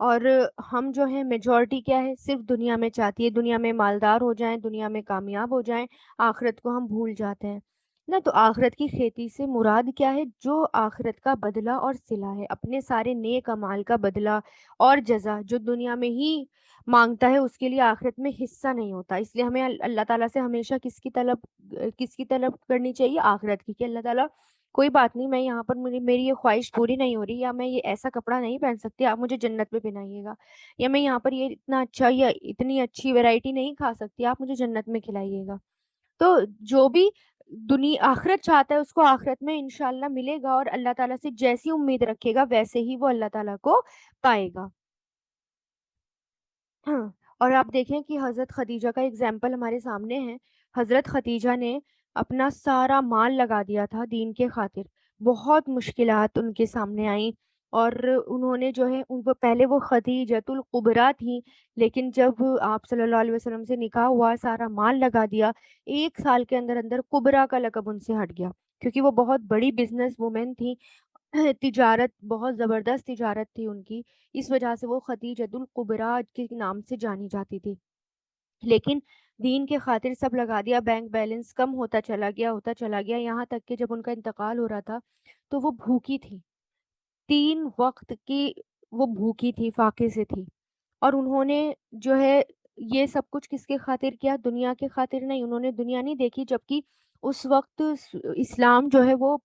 اور ہم جو ہیں میجورٹی کیا ہے، صرف دنیا میں چاہتی ہے، دنیا میں مالدار ہو جائیں، دنیا میں کامیاب ہو جائیں، آخرت کو ہم بھول جاتے ہیں نا۔ تو آخرت کی کھیتی سے مراد کیا ہے؟ جو آخرت کا بدلہ اور صلہ ہے، اپنے سارے نیک اعمال کا بدلہ اور جزا جو دنیا میں ہی مانگتا ہے، اس کے لیے آخرت میں حصہ نہیں ہوتا۔ اس لیے ہمیں اللہ تعالیٰ سے ہمیشہ کس کی طلب کرنی چاہیے؟ آخرت کی، کہ اللہ تعالیٰ کوئی بات نہیں، میں یہاں پر میری یہ خواہش پوری نہیں ہو رہی، یا میں یہ ایسا کپڑا نہیں پہن سکتی، آپ مجھے جنت میں پہنائیے گا، یا میں یہاں پر یہ اتنا اچھا یا اتنی اچھی ویرائٹی نہیں کھا سکتی، آپ مجھے جنت میں کھلائیے گا۔ تو جو بھی دنیا آخرت چاہتا ہے اس کو آخرت میں انشاءاللہ ملے گا، اور اللہ تعالیٰ سے جیسی امید رکھے گا ویسے ہی وہ اللہ تعالیٰ کو پائے گا۔ ہاں، اور آپ دیکھیں کہ حضرت خدیجہ کا اگزامپل ہمارے سامنے ہے۔ حضرت خدیجہ نے اپنا سارا مال لگا دیا تھا دین کے خاطر، بہت مشکلات ان کے سامنے آئیں، اور انہوں نے جو ہے ان کو پہلے وہ خدیجۃ الکبریٰ تھی، لیکن جب آپ صلی اللہ علیہ وسلم سے نکاح ہوا، سارا مال لگا دیا، 1 سال کے اندر اندر کبریٰ کا لقب ان سے ہٹ گیا، کیونکہ وہ بہت بڑی بزنس وومن تھی، تجارت بہت زبردست تجارت تھی ان کی، اس وجہ سے وہ خدیجۃ الکبریٰ کے نام سے جانی جاتی تھی۔ لیکن دین کے خاطر سب لگا دیا، بینک بیلنس کم ہوتا چلا گیا، یہاں تک کہ جب ان کا انتقال ہو رہا تھا تو وہ بھوکی تھی، 3 وقت کی وہ بھوکی تھی، فاقے سے تھی، اور انہوں نے جو ہے یہ سب کچھ کس کے خاطر کیا؟ دنیا کے خاطر نہیں، انہوں نے دنیا نہیں دیکھی، جبکہ اس وقت اسلام جو ہے وہ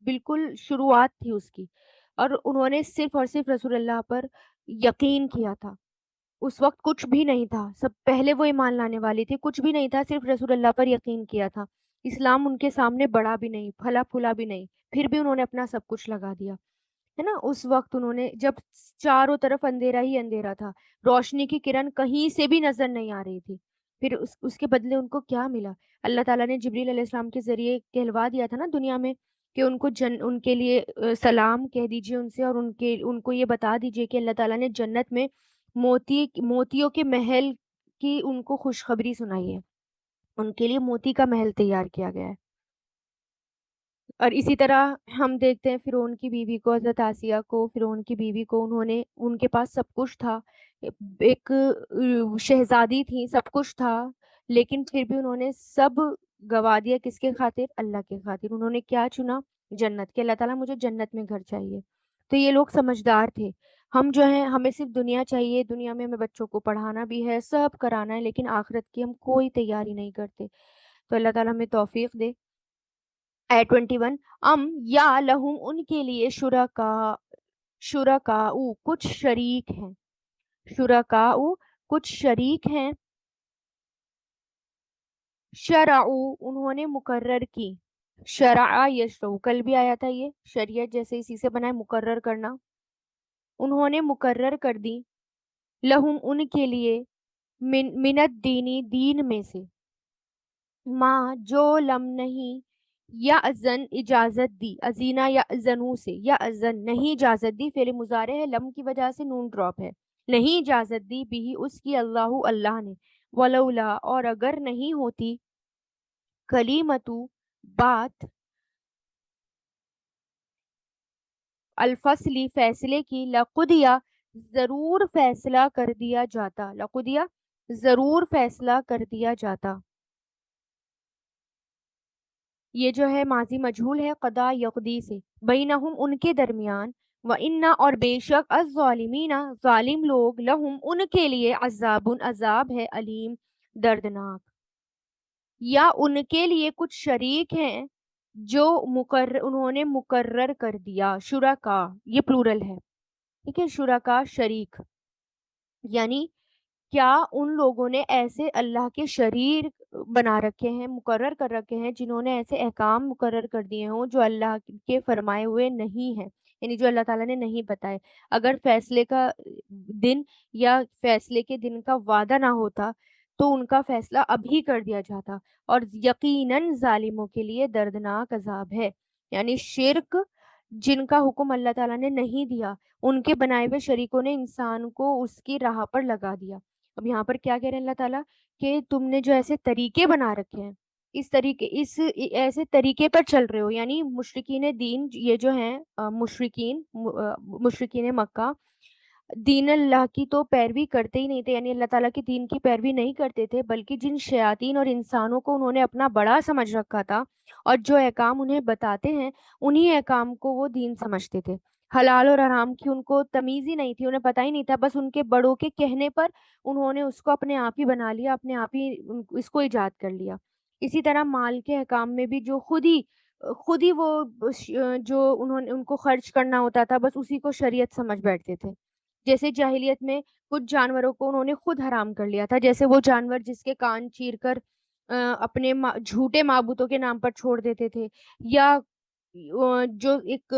بالکل شروعات تھی اس کی، اور انہوں نے صرف اور صرف رسول اللہ پر یقین کیا تھا۔ اس وقت کچھ بھی نہیں تھا، سب پہلے وہ ایمان لانے والی تھی، کچھ بھی نہیں تھا، صرف رسول اللہ پر یقین کیا تھا۔ اسلام ان کے سامنے بڑا بھی نہیں، پھلا پھولا بھی نہیں، پھر بھی انہوں نے اپنا سب کچھ لگا دیا، ہے نا۔ اس وقت انہوں نے جب چاروں طرف اندھیرا ہی اندھیرا تھا، روشنی کی کرن کہیں سے بھی نظر نہیں آ رہی تھی، پھر اس کے بدلے ان کو کیا ملا؟ اللہ تعالیٰ نے جبریل علیہ السلام کے ذریعے کہلوا دیا تھا نا دنیا میں کہ ان کو ان کے لیے سلام کہہ دیجئے ان سے، اور ان کو یہ بتا دیجئے کہ اللہ تعالیٰ نے جنت میں موتیوں کے محل کی ان کو خوشخبری سنائی ہے، ان کے لیے موتی کا محل تیار کیا گیا ہے۔ اور اسی طرح ہم دیکھتے ہیں فرعون کی بیوی کو، حضرت آسیہ کو، فرعون کی بیوی کو، ان کے پاس سب کچھ تھا، ایک شہزادی تھی، سب کچھ تھا، لیکن پھر بھی انہوں نے سب گوا دیا، کس کے خاطر؟ اللہ کے خاطر۔ انہوں نے کیا چنا؟ جنت، کہ اللہ تعالیٰ مجھے جنت میں گھر چاہیے۔ تو یہ لوگ سمجھدار تھے۔ ہم جو ہیں ہمیں صرف دنیا چاہیے، دنیا میں ہمیں بچوں کو پڑھانا بھی ہے، سب کرانا ہے، لیکن آخرت کی ہم کوئی تیاری نہیں کرتے۔ تو اللہ تعالیٰ ہمیں توفیق دے۔ آیت 21، یا لہم ان کے لیے شرکاء کچھ شریک ہیں، شرکاء کچھ شریک ہیں، شرعو انہوں نے مقرر کی، شرع یشرع کل بھی آیا تھا، یہ شریعت جیسے اسی سے بنا ہے، مقرر کرنا، انہوں نے مقرر کر دی، لہم ان کے لیے، من الدینی دین میں سے، ماں جو لم نہیں، یا ازن اجازت دی، ازینہ یا ازنو سے، یا ازن نہیں اجازت دی، فعل مضارع ہے، لم کی وجہ سے نون ڈراپ ہے، نہیں اجازت دی بھی اس کی اللہ نے، ولولا اور اگر نہیں ہوتی، کلیمتو بات، الفصلی فیصلے کی، لقدیا ضرور فیصلہ کر دیا جاتا، لقدیا ضرور فیصلہ کر دیا جاتا، یہ جو ہے ماضی مجہول ہے، قضا یقضی سے، بینہم ان کے درمیان، وَإِنَّ اور بے شک الظالمین ظالم لوگ، لہم ان کے لیے عذاب عذاب ہے، علیم دردناک، یا ان کے لیے کچھ شریک ہیں جو انہوں نے مقرر کر دیا، شرکا یہ پلورل ہے، ٹھیک ہے، شرکا شریک، یعنی کیا ان لوگوں نے ایسے اللہ کے شریک بنا رکھے ہیں، مقرر کر رکھے ہیں، جنہوں نے ایسے احکام مقرر کر دیے ہوں جو اللہ کے فرمائے ہوئے نہیں ہیں، یعنی جو اللہ تعالیٰ نے نہیں بتائے؟ اگر فیصلے کا دن یا فیصلے کے دن کا وعدہ نہ ہوتا تو ان کا فیصلہ ابھی کر دیا جاتا، اور یقیناً ظالموں کے لیے دردناک عذاب ہے، یعنی شرک جن کا حکم اللہ تعالیٰ نے نہیں دیا، ان کے بنائے ہوئے شریکوں نے انسان کو اس کی راہ پر لگا دیا۔ اب یہاں پر کیا کہہ رہے ہیں اللہ تعالیٰ کہ تم نے جو ایسے طریقے بنا رکھے ہیں، ایسے طریقے پر چل رہے ہو، یعنی مشرکین دین، یہ جو ہیں مشرکین مکہ، دین اللہ کی تو پیروی کرتے ہی نہیں تھے، یعنی اللہ تعالیٰ کے دین کی پیروی نہیں کرتے تھے، بلکہ جن شیاطین اور انسانوں کو انہوں نے اپنا بڑا سمجھ رکھا تھا اور جو احکام انہیں بتاتے ہیں انہی احکام کو وہ دین سمجھتے تھے۔ حلال اور حرام کی ان کو تمیز ہی نہیں تھی، انہیں پتہ ہی نہیں تھا، بس ان کے بڑوں کے کہنے پر انہوں نے اس کو اپنے آپ ہی بنا لیا، اپنے آپ ہی اس کو ایجاد کر لیا۔ اسی طرح مال کے احکام میں بھی جو خود ہی وہ جو انہوں نے ان کو خرچ کرنا ہوتا تھا بس اسی کو شریعت سمجھ بیٹھتے تھے۔ جیسے جاہلیت میں کچھ جانوروں کو انہوں نے خود حرام کر لیا تھا، جیسے وہ جانور جس کے کان چیر کر اپنے جھوٹے معبودوں کے نام پر چھوڑ دیتے تھے، یا جو ایک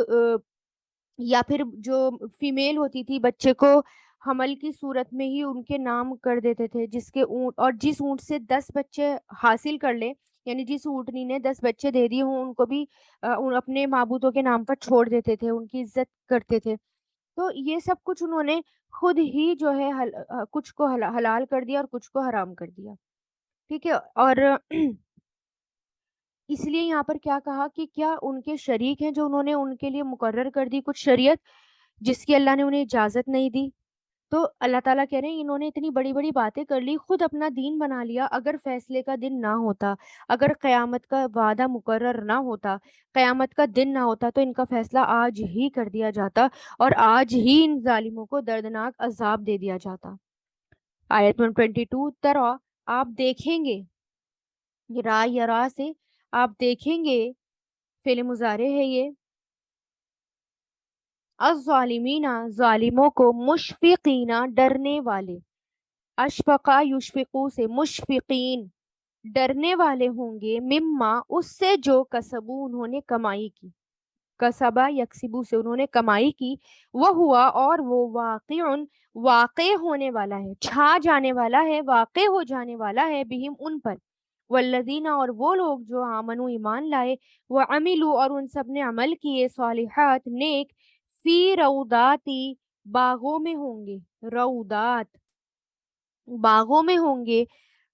یا پھر جو فیمیل ہوتی تھی بچے کو حمل کی صورت میں ہی ان کے نام کر دیتے تھے، جس کے اونٹ اور جس اونٹ سے 10 بچے حاصل کر لے، یعنی جس اونٹنی نے 10 بچے دے دیے ہوں ان کو بھی اپنے معبودوں کے نام پر چھوڑ دیتے تھے، ان کی عزت کرتے تھے۔ تو یہ سب کچھ انہوں نے خود ہی جو ہے کچھ کو حلال کر دیا اور کچھ کو حرام کر دیا، ٹھیک ہے۔ اور اس لیے یہاں پر کیا کہا کہ کیا ان کے شریک ہیں جو انہوں نے ان کے لیے مقرر کر دی کچھ شریعت جس کی اللہ نے انہیں اجازت نہیں دی؟ تو اللہ تعالیٰ کہہ رہے ہیں انہوں نے اتنی بڑی بڑی باتیں کر لی، خود اپنا دین بنا لیا، اگر فیصلے کا دن نہ ہوتا، اگر قیامت کا وعدہ مقرر نہ ہوتا، قیامت کا دن نہ ہوتا تو ان کا فیصلہ آج ہی کر دیا جاتا اور آج ہی ان ظالموں کو دردناک عذاب دے دیا جاتا۔ آیت 122 طرح آپ دیکھیں گے، را یا را سے آپ دیکھیں گے، فعل مضارع ہے یہ، الظالمین ظالموں کو، مشفقین ڈرنے والے، اشفقا یشفقو سے مشفقین ڈرنے والے ہوں گے، مما اس سے جو کسبو انہوں نے کمائی کی، کسبا یکسبو سے انہوں نے کمائی کی، وہ ہوا اور وہ واقع واقع ہونے والا ہے، چھا جانے والا ہے، واقع ہو جانے والا ہے، بہم ان پر، والذین اور وہ لوگ جو آمنو ایمان لائے، وہ عملو اور ان سب نے عمل کیے، صالحات نیک، فی روداتی باغوں میں ہوں گے، رودات باغوں میں ہوں گے،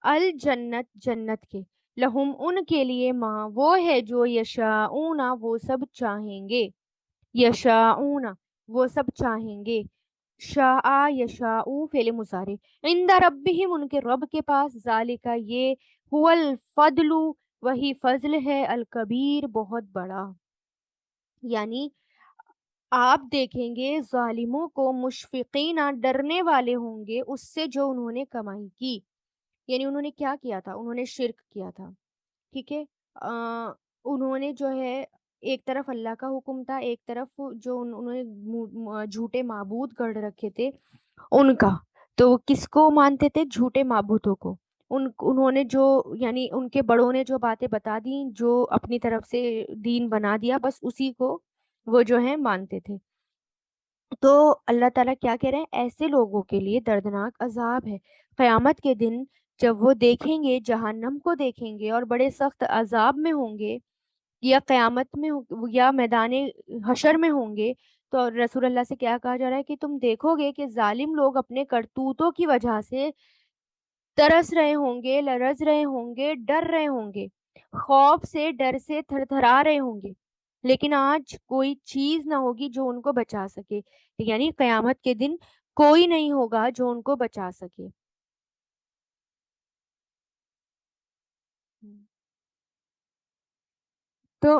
الجنت جنت کے، لہم ان کے لیے ماں وہ ہے جو یشاؤون وہ سب چاہیں گے، یشاؤون وہ سب چاہیں گے، شاء یشاؤ فعل مضارع، عند ربہم ان کے رب کے پاس، ذالک یہ، هو الفضل وہی فضل ہے، الکبیر بہت بڑا، یعنی آپ دیکھیں گے ظالموں کو مشفقین ڈرنے والے ہوں گے اس سے جو انہوں نے کمائی کی، یعنی انہوں نے کیا کیا تھا، انہوں نے شرک کیا تھا، ٹھیک ہے۔ انہوں نے جو ہے ایک طرف اللہ کا حکم تھا، ایک طرف جو انہوں نے جھوٹے معبود کر رکھے تھے ان کا، تو وہ کس کو مانتے تھے؟ جھوٹے معبودوں کو، انہوں نے جو یعنی ان کے بڑوں نے جو باتیں بتا دی، جو اپنی طرف سے دین بنا دیا، بس اسی کو وہ جو ہے مانتے تھے۔ تو اللہ تعالیٰ کیا کہہ رہے ہیں؟ ایسے لوگوں کے لیے دردناک عذاب ہے قیامت کے دن، جب وہ دیکھیں گے جہنم کو دیکھیں گے اور بڑے سخت عذاب میں ہوں گے، یا قیامت میں یا میدان حشر میں ہوں گے، تو رسول اللہ سے کیا کہا جا رہا ہے کہ تم دیکھو گے کہ ظالم لوگ اپنے کرتوتوں کی وجہ سے ترس رہے ہوں گے، لرز رہے ہوں گے، ڈر رہے ہوں گے، خوف سے ڈر سے تھر تھرا رہے ہوں گے، لیکن آج کوئی چیز نہ ہوگی جو ان کو بچا سکے، یعنی قیامت کے دن کوئی نہیں ہوگا جو ان کو بچا سکے۔ تو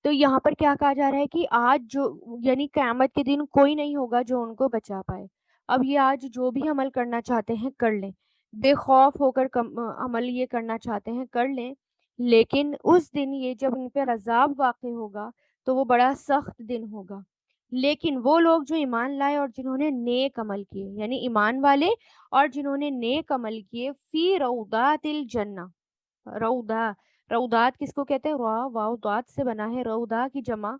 تو یہاں پر کیا کہا جا رہا ہے کہ آج جو یعنی قیامت کے دن کوئی نہیں ہوگا جو ان کو بچا پائے۔ اب یہ آج جو بھی عمل کرنا چاہتے ہیں کر لیں، بے خوف ہو کر عمل یہ کرنا چاہتے ہیں کر لیں، لیکن اس دن یہ جب ان پر عذاب واقع ہوگا تو وہ بڑا سخت دن ہوگا۔ لیکن وہ لوگ جو ایمان لائے اور جنہوں نے نیک عمل کیے، یعنی ایمان والے اور جنہوں نے نیک عمل کیے، فی روضات الجنہ، رودا رودات کس کو کہتے ہیں؟ را واو دات سے بنا ہے، رودا کی جمع،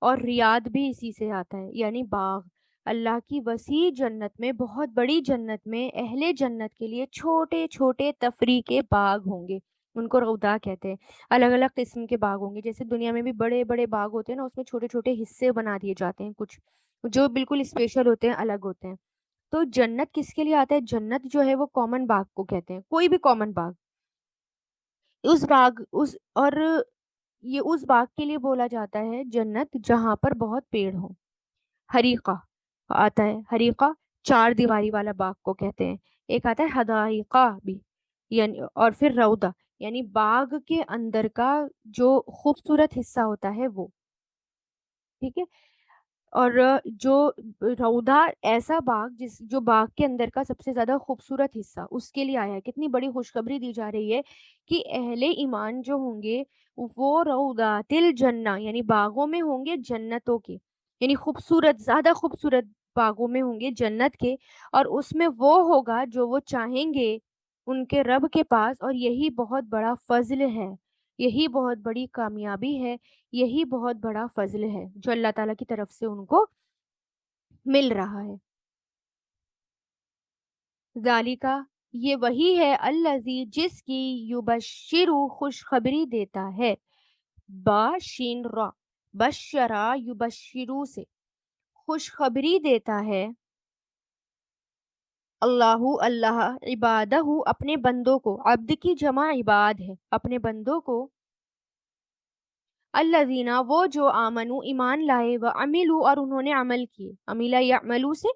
اور ریاض بھی اسی سے آتا ہے، یعنی باغ، اللہ کی وسیع جنت میں، بہت بڑی جنت میں اہل جنت کے لیے چھوٹے چھوٹے تفریح کے باغ ہوں گے، ان کو رودا کہتے ہیں۔ الگ الگ قسم کے باغ ہوں گے، جیسے دنیا میں بھی بڑے بڑے باغ ہوتے ہیں نا، اس میں چھوٹے چھوٹے حصے بنا دیے جاتے ہیں، کچھ جو بالکل اسپیشل ہوتے ہیں، الگ ہوتے ہیں۔ تو جنت کس کے لیے آتا ہے؟ جنت جو ہے وہ کامن باغ کو کہتے ہیں، کوئی بھی کامن باغ، اس باغ اس اور یہ اس باغ کے لیے بولا جاتا ہے جنت جہاں پر بہت پیڑ ہوں، حریقہ آتا ہے، حریقہ چار دیواری والا باغ کو کہتے ہیں، ایک آتا ہے حدائقہ بھی، یعنی اور پھر روضہ یعنی باغ کے اندر کا جو خوبصورت حصہ ہوتا ہے وہ، ٹھیک ہے۔ اور جو روضہ ایسا باغ جو باغ کے اندر کا سب سے زیادہ خوبصورت حصہ اس کے لیے آیا ہے۔ کتنی بڑی خوشخبری دی جا رہی ہے کہ اہل ایمان جو ہوں گے وہ روضات الجنہ یعنی باغوں میں ہوں گے جنتوں کے، یعنی خوبصورت زیادہ خوبصورت باغوں میں ہوں گے جنت کے، اور اس میں وہ ہوگا جو وہ چاہیں گے ان کے رب کے پاس، اور یہی بہت بڑا فضل ہے، یہی بہت بڑی کامیابی ہے، یہی بہت بڑا فضل ہے جو اللہ تعالیٰ کی طرف سے ان کو مل رہا ہے۔ ذالکا یہ وہی ہے، الذی جس کی یبشرو خوشخبری دیتا ہے، با شین را، بشرا یبشرو سے خوشخبری دیتا ہے، اللہ اللہ عبادہ اپنے بندوں کو، عبد کی جمع عباد ہے، اپنے بندوں کو، الذین وہ جو آمنو ایمان لائے، و عملو اور انہوں نے عمل کیے، عملہ یعملو سے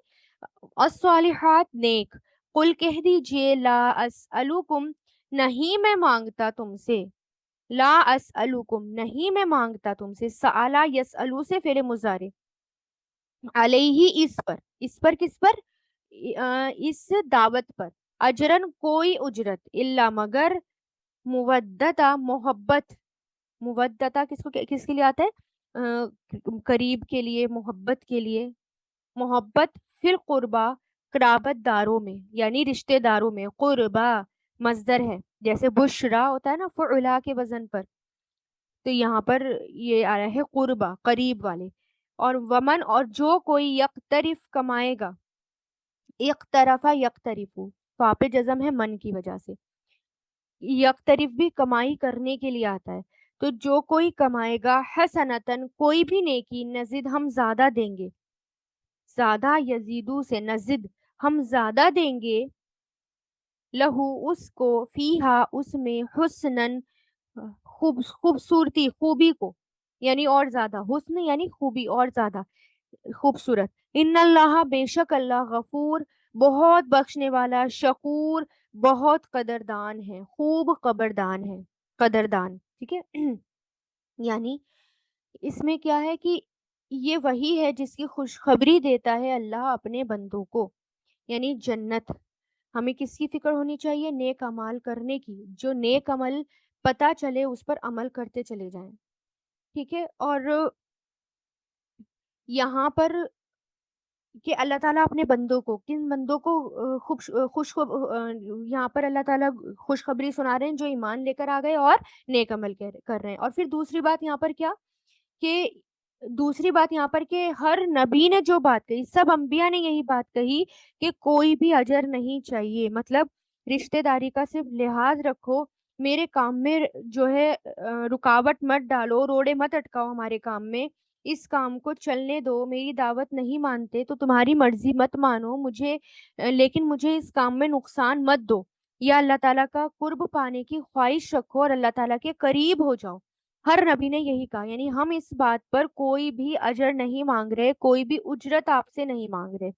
الصالحات نیک، قل کہہ دیجئے لا اسألکم نہیں میں مانگتا تم سے، لا اسألکم نہیں میں مانگتا تم سے، سألا یسألو سے فعل مضارع، علیہ اس پر کس پر، اس دعوت پر، اجرن کوئی اجرت، الا مگر مودتا محبت، مودتا کس کے لیے آتا ہے، قریب کے لیے، محبت کے لیے، محبت فی القربا قرابت داروں میں یعنی رشتہ داروں میں، قربا مصدر ہے، جیسے بشرا ہوتا ہے نا فعلا کے وزن پر، تو یہاں پر یہ آیا ہے قربا قریب والے، اور ومن اور جو کوئی یقترف کمائے گا، اقترفا یقترفو فاپ جزم ہے من کی وجہ سے، یقترف بھی کمائی کرنے کے لیے آتا ہے، تو جو کوئی کمائے گا حسنتن کوئی بھی نیکی، نزد ہم زیادہ دیں گے، زیادہ یزیدو سے نزد ہم زیادہ دیں گے، لہو اس کو، فیہا اس میں، حسنن خوبصورتی خوبی کو، یعنی اور زیادہ، حسن یعنی خوبی اور زیادہ خوبصورت، ان اللہ بے شک اللہ غفور بہت بخشنے والا، شکور بہت قدردان ہے، خوب قبردان ہے، قدردان، ٹھیک ہے۔ یعنی اس میں کیا ہے کہ یہ وہی ہے جس کی خوشخبری دیتا ہے اللہ اپنے بندوں کو، یعنی جنت۔ ہمیں کس کی فکر ہونی چاہیے؟ نیک اعمال کرنے کی، جو نیک عمل پتہ چلے اس پر عمل کرتے چلے جائیں، ٹھیک ہے۔ اور یہاں پر کہ اللہ تعالیٰ اپنے بندوں کو، کن بندوں کو یہاں پر اللہ تعالیٰ خوشخبری سنا رہے ہیں جو ایمان لے کر آ گئے اور نیک عمل کر رہے ہیں، اور پھر دوسری بات یہاں پر کیا کہ دوسری بات یہاں پر کہ ہر نبی نے جو بات کہی، سب انبیاء نے یہی بات کہی کہ کوئی بھی اجر نہیں چاہیے، مطلب رشتہ داری کا صرف لحاظ رکھو، میرے کام میں جو ہے رکاوٹ مت ڈالو، روڑے مت اٹکاؤ ہمارے کام میں، اس کام کو چلنے دو، میری دعوت نہیں مانتے تو تمہاری مرضی مت مانو مجھے، لیکن مجھے اس کام میں نقصان مت دو، یا اللہ تعالیٰ کا قرب پانے کی خواہش رکھو اور اللہ تعالیٰ کے قریب ہو جاؤ۔ ہر نبی نے یہی کہا، یعنی ہم اس بات پر کوئی بھی اجر نہیں مانگ رہے، کوئی بھی اجرت آپ سے نہیں مانگ رہے،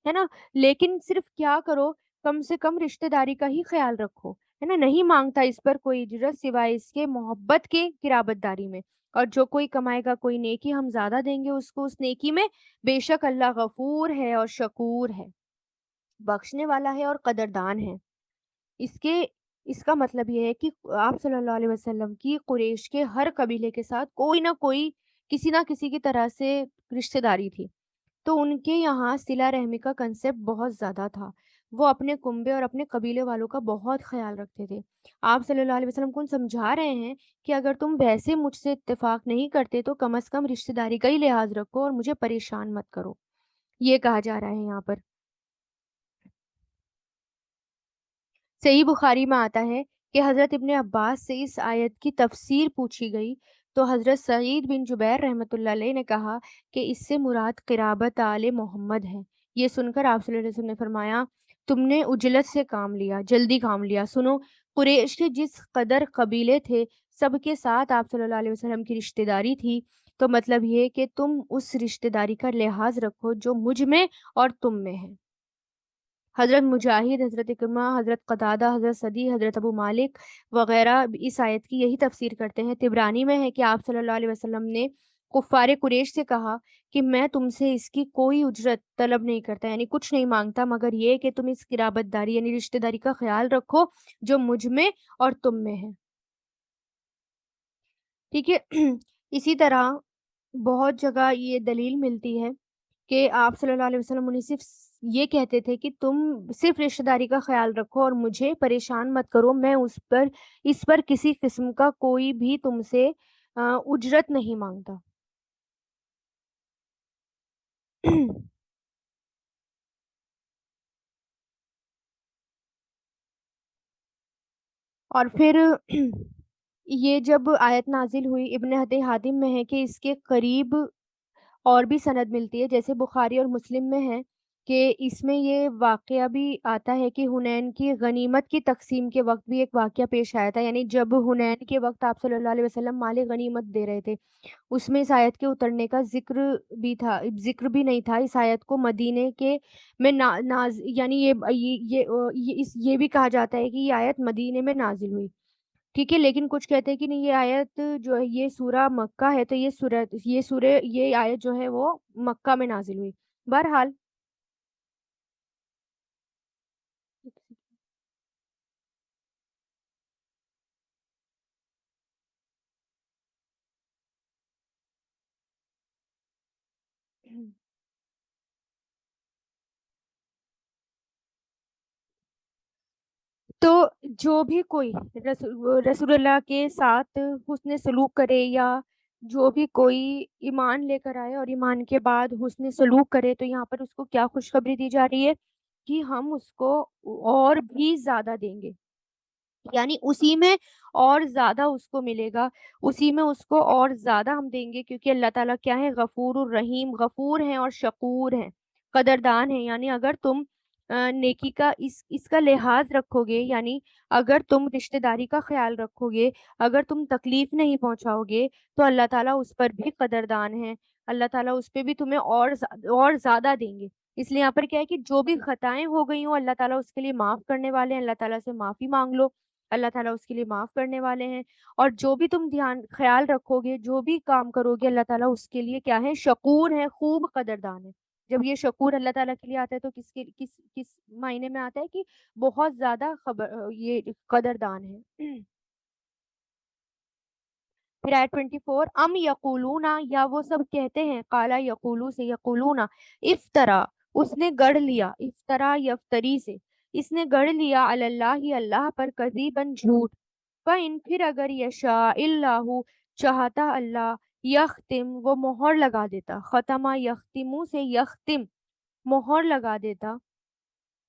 ہے نا، لیکن صرف کیا کرو، کم سے کم رشتہ داری کا ہی خیال رکھو، ہے نا، نہیں مانگتا اس پر کوئی اجرت سوائے اس کے محبت کے قرابت داری میں، اور جو کوئی کمائے گا کوئی نیکی ہم زیادہ دیں گے اس کو اس نیکی میں، بے شک اللہ غفور ہے اور شکور ہے، بخشنے والا ہے اور قدردان ہے۔ اس کا مطلب یہ ہے کہ آپ صلی اللہ علیہ وسلم کی قریش کے ہر قبیلے کے ساتھ کوئی نہ کوئی کسی نہ کسی کی طرح سے رشتہ داری تھی، تو ان کے یہاں صلہ رحمی کا کنسپٹ بہت زیادہ تھا، وہ اپنے کنبے اور اپنے قبیلے والوں کا بہت خیال رکھتے تھے۔ آپ صلی اللہ علیہ وسلم کو سمجھا رہے ہیں کہ اگر تم ویسے مجھ سے اتفاق نہیں کرتے تو کم از کم رشتہ داری کا ہی لحاظ رکھو اور مجھے پریشان مت کرو، یہ کہا جا رہا ہے یہاں پر۔ صحیح بخاری میں آتا ہے کہ حضرت ابن عباس سے اس آیت کی تفسیر پوچھی گئی تو حضرت سعید بن جبیر رحمۃ اللہ علیہ نے کہا کہ اس سے مراد قرابت آل محمد ہے۔ یہ سن کر آپ صلی اللہ علیہ وسلم نے فرمایا تم نے عجلت سے کام لیا، جلدی کام لیا، سنو قریش کے جس قدر قبیلے تھے سب کے ساتھ آپ صلی اللہ علیہ وسلم کی رشتہ داری تھی، تو مطلب یہ کہ تم اس رشتہ داری کا لحاظ رکھو جو مجھ میں اور تم میں ہے۔ حضرت مجاہد، حضرت اکرمہ، حضرت قتادہ، حضرت صدی، حضرت ابو مالک وغیرہ اس آیت کی یہی تفسیر کرتے ہیں۔ طبرانی میں ہے کہ آپ صلی اللہ علیہ وسلم نے کفار قریش سے کہا کہ میں تم سے اس کی کوئی اجرت طلب نہیں کرتا، یعنی کچھ نہیں مانگتا مگر یہ کہ تم اس قرابت داری یعنی رشتہ داری کا خیال رکھو جو مجھ میں اور تم میں ہے۔ ٹھیک ہے۔ اسی طرح بہت جگہ یہ دلیل ملتی ہے کہ آپ صلی اللہ علیہ وسلم انہیں صرف یہ کہتے تھے کہ تم صرف رشتہ داری کا خیال رکھو اور مجھے پریشان مت کرو، میں اس پر کسی قسم کا کوئی بھی تم سے اجرت نہیں مانگتا۔ اور پھر یہ جب آیت نازل ہوئی، ابن ابی حاتم میں ہے کہ اس کے قریب اور بھی سند ملتی ہے، جیسے بخاری اور مسلم میں ہے کہ اس میں یہ واقعہ بھی آتا ہے کہ حنین کی غنیمت کی تقسیم کے وقت بھی ایک واقعہ پیش آیا تھا، یعنی جب حنین کے وقت آپ صلی اللہ علیہ وسلم مال غنیمت دے رہے تھے، اس میں اس آیت کے اترنے کا ذکر بھی نہیں تھا۔ اس آیت کو مدینے کے میں یعنی یہ بھی کہا جاتا ہے کہ یہ آیت مدینے میں نازل ہوئی۔ ٹھیک ہے، لیکن کچھ کہتے ہیں کہ نہیں، یہ آیت جو ہے یہ سورہ مکہ ہے، تو یہ آیت جو ہے وہ مکہ میں نازل ہوئی۔ بہرحال تو جو بھی کوئی رسول اللہ کے ساتھ حسن سلوک کرے، یا جو بھی کوئی ایمان لے کر آئے اور ایمان کے بعد حسن سلوک کرے، تو یہاں پر اس کو کیا خوشخبری دی جا رہی ہے کہ ہم اس کو اور بھی زیادہ دیں گے، یعنی اسی میں اور زیادہ اس کو ملے گا، اسی میں اس کو اور زیادہ ہم دیں گے، کیونکہ اللہ تعالیٰ کیا ہے؟ غفور الرحیم، غفور ہیں اور شکور ہیں، قدردان ہیں۔ یعنی اگر تم نیکی کا اس کا لحاظ رکھو گے، یعنی اگر تم رشتہ داری کا خیال رکھو گے، اگر تم تکلیف نہیں پہنچاؤ گے، تو اللہ تعالیٰ اس پر بھی قدردان ہے، اللہ تعالیٰ اس پہ بھی تمہیں اور زیادہ دیں گے۔ اس لیے یہاں پر کیا ہے کہ جو بھی خطائیں ہو گئی ہوں، اللہ تعالیٰ اس کے لیے معاف کرنے والے ہیں، اللہ تعالیٰ سے معافی مانگ لو، اللہ تعالیٰ اس کے لیے معاف کرنے والے ہیں۔ اور جو بھی تم خیال رکھو گے، جو بھی کام کرو گے، اللہ تعالیٰ اس کے لیے کیا ہے؟ شکور ہے، خوب قدردان ہے۔ جب یہ شکور اللہ تعالیٰ کے لیے آتا ہے تو کس معنی میں آتا ہے کہ بہت زیادہ یہ قدردان ہے۔ پھر آیت 24، ام یقولون، یا وہ سب کہتے ہیں، قالا یقولو سے یقولون، افطرا، اس نے گڑھ لیا، افطرا یفتری سے، اس نے گڑھ لیا، علی اللہ، اللہ پر، کذیباً، جھوٹ، فَإِن، پھر اگر، یشاء اللہ، چاہتا اللہ، یختم، وہ مہر لگا دیتا، ختمہ یختمو سے یختم، مہر لگا دیتا،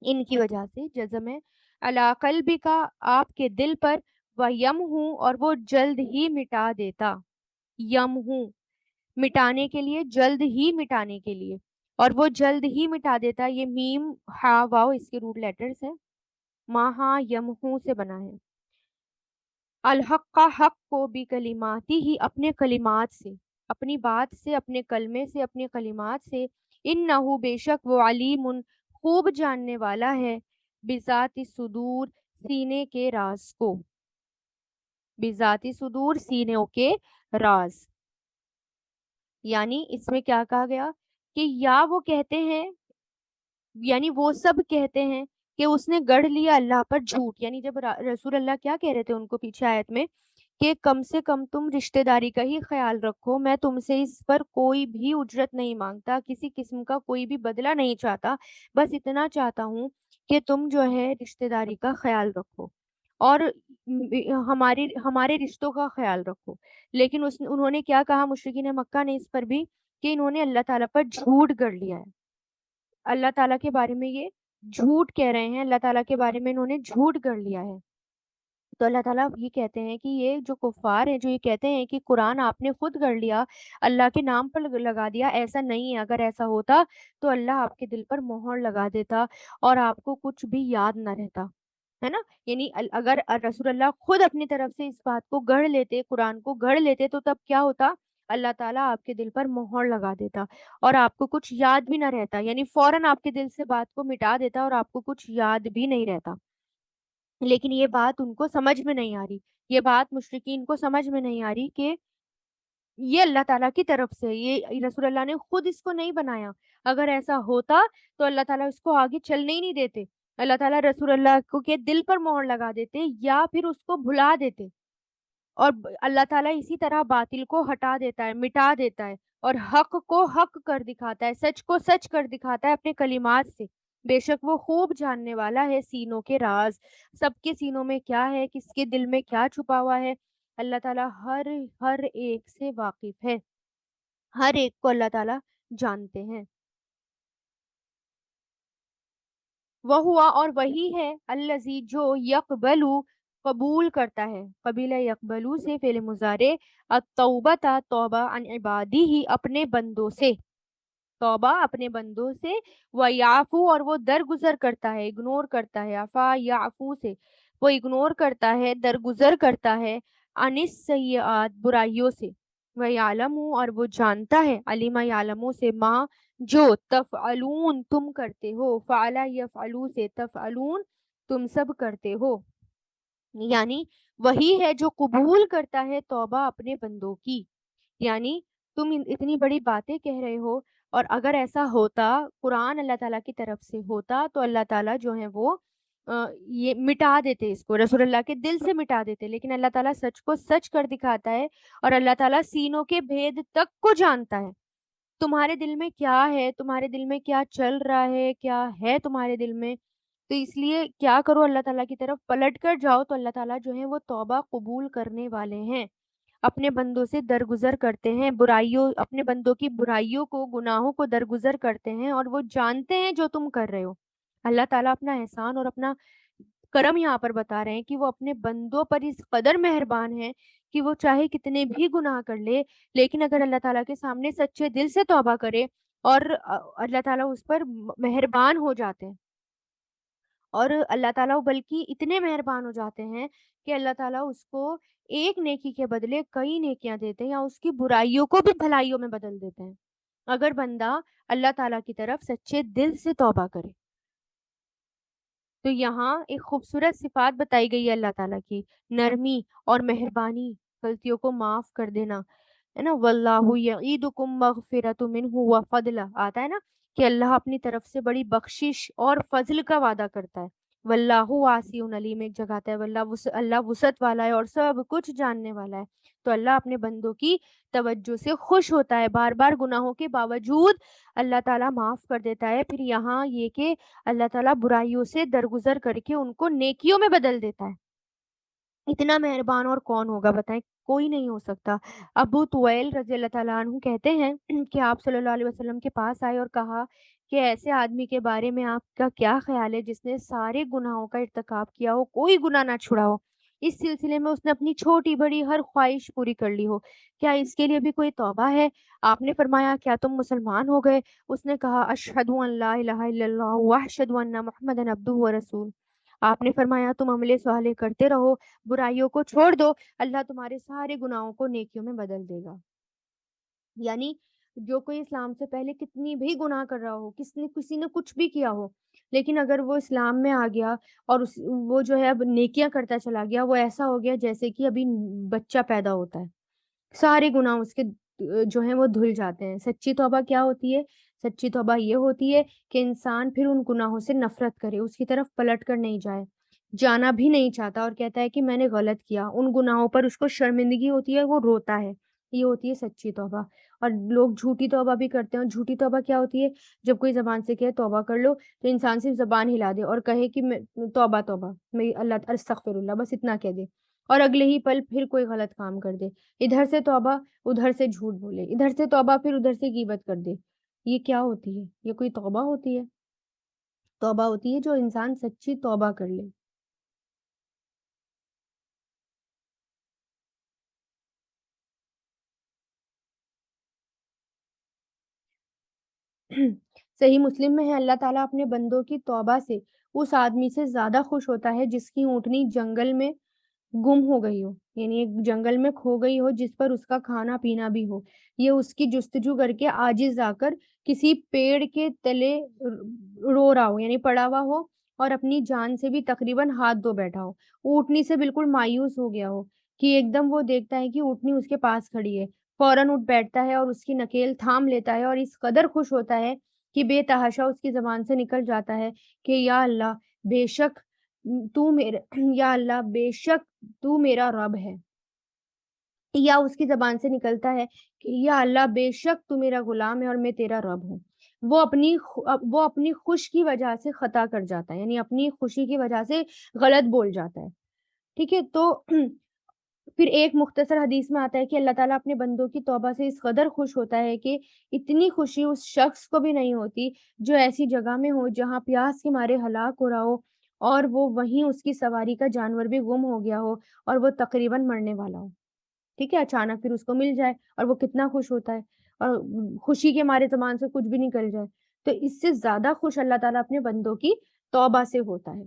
ان کی وجہ سے جزم ہے، علی قلبک، آپ کے دل پر، وَيَمْحُ، اور وہ جلد ہی مٹا دیتا، یمحو، مٹانے کے لیے، جلد ہی مٹانے کے لیے، اور وہ جلد ہی مٹا دیتا، یہ میم ہا واو اس کے روٹ لیٹرز ہیں، ماہا یمحو سے بنا ہے، الحق کا، حق کو، بھی کلماتی ہی، اپنے کلمات سے، اپنی بات سے، اپنے کلمے سے، اپنے کلمات سے، انہو، بے شک، وہ علیم، خوب جاننے والا ہے، بذات صدور، سینے کے راز کو، بذات صدور، سینوں کے راز۔ یعنی اس میں کیا کہا گیا کہ یا وہ کہتے ہیں، یعنی وہ سب کہتے ہیں کہ اس نے گڑھ لیا اللہ پر جھوٹ، یعنی جب رسول اللہ کیا کہہ رہے تھے ان کو پیچھے آیت میں کہ کم سے کم تم رشتہ داری کا ہی خیال رکھو، میں تم سے اس پر کوئی بھی اجرت نہیں مانگتا، کسی قسم کا کوئی بھی بدلہ نہیں چاہتا، بس اتنا چاہتا ہوں کہ تم جو ہے رشتہ داری کا خیال رکھو اور ہمارے رشتوں کا خیال رکھو۔ لیکن انہوں نے کیا کہا، مشرکین مکہ نے اس پر بھی، کہ انہوں نے اللہ تعالیٰ پر جھوٹ گڑھ لیا ہے، اللہ تعالیٰ کے بارے میں یہ جھوٹ کہہ رہے ہیں، اللہ تعالیٰ کے بارے میں انہوں نے جھوٹ گڑھ لیا ہے۔ تو اللہ تعالیٰ یہ کہتے ہیں کہ یہ جو کفار ہیں، جو یہ کہتے ہیں کہ قرآن آپ نے خود گڑھ لیا، اللہ کے نام پر لگا دیا، ایسا نہیں ہے، اگر ایسا ہوتا تو اللہ آپ کے دل پر مہر لگا دیتا اور آپ کو کچھ بھی یاد نہ رہتا، ہے نا؟ یعنی اگر رسول اللہ خود اپنی طرف سے اس بات کو گڑھ لیتے، قرآن کو گڑھ لیتے، تو تب کیا ہوتا؟ اللہ تعالیٰ آپ کے دل پر مہر لگا دیتا اور آپ کو کچھ یاد بھی نہ رہتا، یعنی فوراً آپ کے دل سے بات کو مٹا دیتا اور آپ کو کچھ یاد بھی نہیں رہتا۔ لیکن یہ بات ان کو سمجھ میں نہیں آ رہی، یہ بات مشرکین کو سمجھ میں نہیں آ رہی کہ یہ اللہ تعالیٰ کی طرف سے، یہ رسول اللہ نے خود اس کو نہیں بنایا۔ اگر ایسا ہوتا تو اللہ تعالیٰ اس کو آگے چلنے ہی نہیں دیتے، اللہ تعالیٰ رسول اللہ کو کے دل پر مہر لگا دیتے یا پھر اس کو بھلا دیتے، اور اللہ تعالیٰ اسی طرح باطل کو ہٹا دیتا ہے، مٹا دیتا ہے، اور حق کو حق کر دکھاتا ہے، سچ کو سچ کر دکھاتا ہے اپنے کلمات سے۔ بے شک وہ خوب جاننے والا ہے سینوں کے راز، سب کے سینوں میں کیا ہے، کس کے دل میں کیا چھپا ہوا ہے، اللہ تعالیٰ ہر ہر ایک سے واقف ہے، ہر ایک کو اللہ تعالیٰ جانتے ہیں۔ وہ ہوا اور وہی ہے الذی جو یقبلو قبول کرتا ہے، قبیلہ یقبلو سے فعل مضارع، التوبہ توبہ عن عبادی ہی اپنے بندوں سے، توبہ اپنے بندوں سے، وہ یعفو اور وہ درگزر کرتا ہے، اگنور کرتا ہے، عفا یعفو سے وہ اگنور کرتا ہے، درگزر کرتا ہے، عن السیئات برائیوں سے، وہ یعلم اور وہ جانتا ہے، علیم یعلم سے ماں جو تفعلون تم کرتے ہو، فعلا یفعلو سے تفعلون تم سب کرتے ہو، یعنی وہی ہے جو قبول کرتا ہے توبہ اپنے بندوں کی۔ یعنی تم اتنی بڑی باتیں کہہ رہے ہو، اور اگر ایسا ہوتا، قرآن اللہ تعالیٰ کی طرف سے ہوتا تو اللہ تعالیٰ جو ہے وہ یہ مٹا دیتے، اس کو رسول اللہ کے دل سے مٹا دیتے، لیکن اللہ تعالیٰ سچ کو سچ کر دکھاتا ہے، اور اللہ تعالیٰ سینوں کے بھید تک کو جانتا ہے، تمہارے دل میں کیا ہے، تمہارے دل میں کیا چل رہا ہے، کیا ہے تمہارے دل میں، تو اس لیے کیا کرو، اللہ تعالیٰ کی طرف پلٹ کر جاؤ تو اللہ تعالیٰ جو ہے وہ توبہ قبول کرنے والے ہیں، اپنے بندوں سے درگزر کرتے ہیں، برائیوں اپنے بندوں کی برائیوں کو، گناہوں کو درگزر کرتے ہیں، اور وہ جانتے ہیں جو تم کر رہے ہو۔ اللہ تعالیٰ اپنا احسان اور اپنا کرم یہاں پر بتا رہے ہیں کہ وہ اپنے بندوں پر اس قدر مہربان ہے کہ وہ چاہے کتنے بھی گناہ کر لے، لیکن اگر اللہ تعالیٰ کے سامنے سچے دل سے توبہ کرے، اور اللہ تعالیٰ اس پر مہربان ہو جاتے ہیں، اور اللہ تعالیٰ بلکہ اتنے مہربان ہو جاتے ہیں کہ اللہ تعالیٰ اس کو ایک نیکی کے بدلے کئی نیکیاں دیتے ہیں، یا اس کی برائیوں کو بھی بھلائیوں میں بدل دیتے ہیں، اگر بندہ اللہ تعالیٰ کی طرف سچے دل سے توبہ کرے۔ تو یہاں ایک خوبصورت صفات بتائی گئی ہے اللہ تعالیٰ کی، نرمی اور مہربانی، غلطیوں کو معاف کر دینا، ہے نا، واللہ یعیدکم مغفرۃ منہ وفضل، آتا ہے نا کہ اللہ اپنی طرف سے بڑی بخشش اور فضل کا وعدہ کرتا ہے، واللہ واسع علیم، ایک جگہ آتا ہے اللہ وسعت والا ہے اور سب کچھ جاننے والا ہے، تو اللہ اپنے بندوں کی توجہ سے خوش ہوتا ہے، بار بار گناہوں کے باوجود اللہ تعالیٰ معاف کر دیتا ہے، پھر یہاں یہ کہ اللہ تعالیٰ برائیوں سے درگزر کر کے ان کو نیکیوں میں بدل دیتا ہے۔ اتنا مہربان اور کون ہوگا بتائیں، کوئی نہیں ہو سکتا۔ ابو طویل رضی اللہ تعالیٰ عنہ کہتے ہیں کہ آپ صلی اللہ علیہ وسلم کے پاس آئے اور کہا کہ ایسے آدمی کے بارے میں آپ کا کیا خیال ہے جس نے سارے گناہوں کا ارتکاب کیا ہو، کوئی گناہ نہ چھڑا ہو، اس سلسلے میں اس نے اپنی چھوٹی بڑی ہر خواہش پوری کر لی ہو، کیا اس کے لیے بھی کوئی توبہ ہے؟ آپ نے فرمایا کیا تم مسلمان ہو گئے؟ اس نے کہا اشہد ان لا الہ الا اللہ واشہد ان محمدن عبدہ ورسول۔ آپ نے فرمایا تم عمل صالح کرتے رہو، برائیوں کو چھوڑ دو، اللہ تمہارے سارے گناہوں کو نیکیوں میں بدل دے گا۔ یعنی جو کوئی اسلام سے پہلے کتنی بھی گناہ کر رہا ہو، کسی نے کچھ بھی کیا ہو، لیکن اگر وہ اسلام میں آ گیا اور وہ جو ہے اب نیکیاں کرتا چلا گیا، وہ ایسا ہو گیا جیسے کہ ابھی بچہ پیدا ہوتا ہے، سارے گناہ اس کے جو ہیں وہ دھل جاتے ہیں۔ سچی توبہ کیا ہوتی ہے؟ سچی توبہ یہ ہوتی ہے کہ انسان پھر ان گناہوں سے نفرت کرے، اس کی طرف پلٹ کر نہیں جائے، جانا بھی نہیں چاہتا، اور کہتا ہے کہ میں نے غلط کیا، ان گناہوں پر اس کو شرمندگی ہوتی ہے، وہ روتا ہے، یہ ہوتی ہے سچی توبہ۔ اور لوگ جھوٹی توبہ بھی کرتے ہیں، اور جھوٹی توبہ کیا ہوتی ہے؟ جب کوئی زبان سے کہے توبہ کر لو تو انسان صرف زبان ہلا دے اور کہے کہ میں توبہ توبہ، میں اللہ استغفر اللہ، بس اتنا کہہ دے، اور اگلے ہی پل پھر کوئی غلط کام کر دے، ادھر سے توبہ ادھر سے جھوٹ بولے، ادھر سے توبہ پھر ادھر سے غیبت کر دے، یہ کیا ہوتی ہے؟ یہ کوئی توبہ ہوتی ہے؟ توبہ ہوتی ہے جو انسان سچی توبہ کر لے۔ صحیح مسلم میں ہے اللہ تعالیٰ اپنے بندوں کی توبہ سے اس آدمی سے زیادہ خوش ہوتا ہے جس کی اونٹنی جنگل میں گم ہو گئی ہو، یعنی ایک جنگل میں کھو گئی ہو جس پر اس کا کھانا پینا بھی ہو، یہ اس کی جستجو کر کے عاجز آ کر کسی پیڑ کے تلے رو رہا ہو، یعنی پڑا ہوا ہو اور اپنی جان سے بھی تقریباً ہاتھ دھو بیٹھا ہو، اونٹنی سے بالکل مایوس ہو گیا ہو کہ ایک دم وہ دیکھتا ہے کہ اونٹنی اس کے پاس کھڑی ہے، فوراً اٹھ بیٹھتا ہے اور اس کی نکیل تھام لیتا ہے اور اس قدر خوش ہوتا ہے کہ بے تحاشا اس کی زبان سے نکل جاتا ہے کہ یا اللہ بے شک تو میرے یا اللہ بے شک تو میرا رب ہے، یا اس کی زبان سے نکلتا ہے کہ یا اللہ بے شک تو میرا غلام ہے اور میں تیرا رب ہوں۔ وہ اپنی خوش کی وجہ سے خطا کر جاتا ہے، یعنی اپنی خوشی کی وجہ سے غلط بول جاتا ہے، ٹھیک ہے؟ تو پھر ایک مختصر حدیث میں آتا ہے کہ اللہ تعالیٰ اپنے بندوں کی توبہ سے اس قدر خوش ہوتا ہے کہ اتنی خوشی اس شخص کو بھی نہیں ہوتی جو ایسی جگہ میں ہو جہاں پیاس کے مارے ہلاک ہو رہا ہو اور وہ وہیں اس کی سواری کا جانور بھی گم ہو گیا ہو اور وہ تقریباً مرنے والا ہو، ٹھیک ہے؟ اچانک پھر اس کو مل جائے اور وہ کتنا خوش ہوتا ہے اور خوشی کے مارے زبان سے کچھ بھی نکل جائے، تو اس سے زیادہ خوش اللہ تعالیٰ اپنے بندوں کی توبہ سے ہوتا ہے۔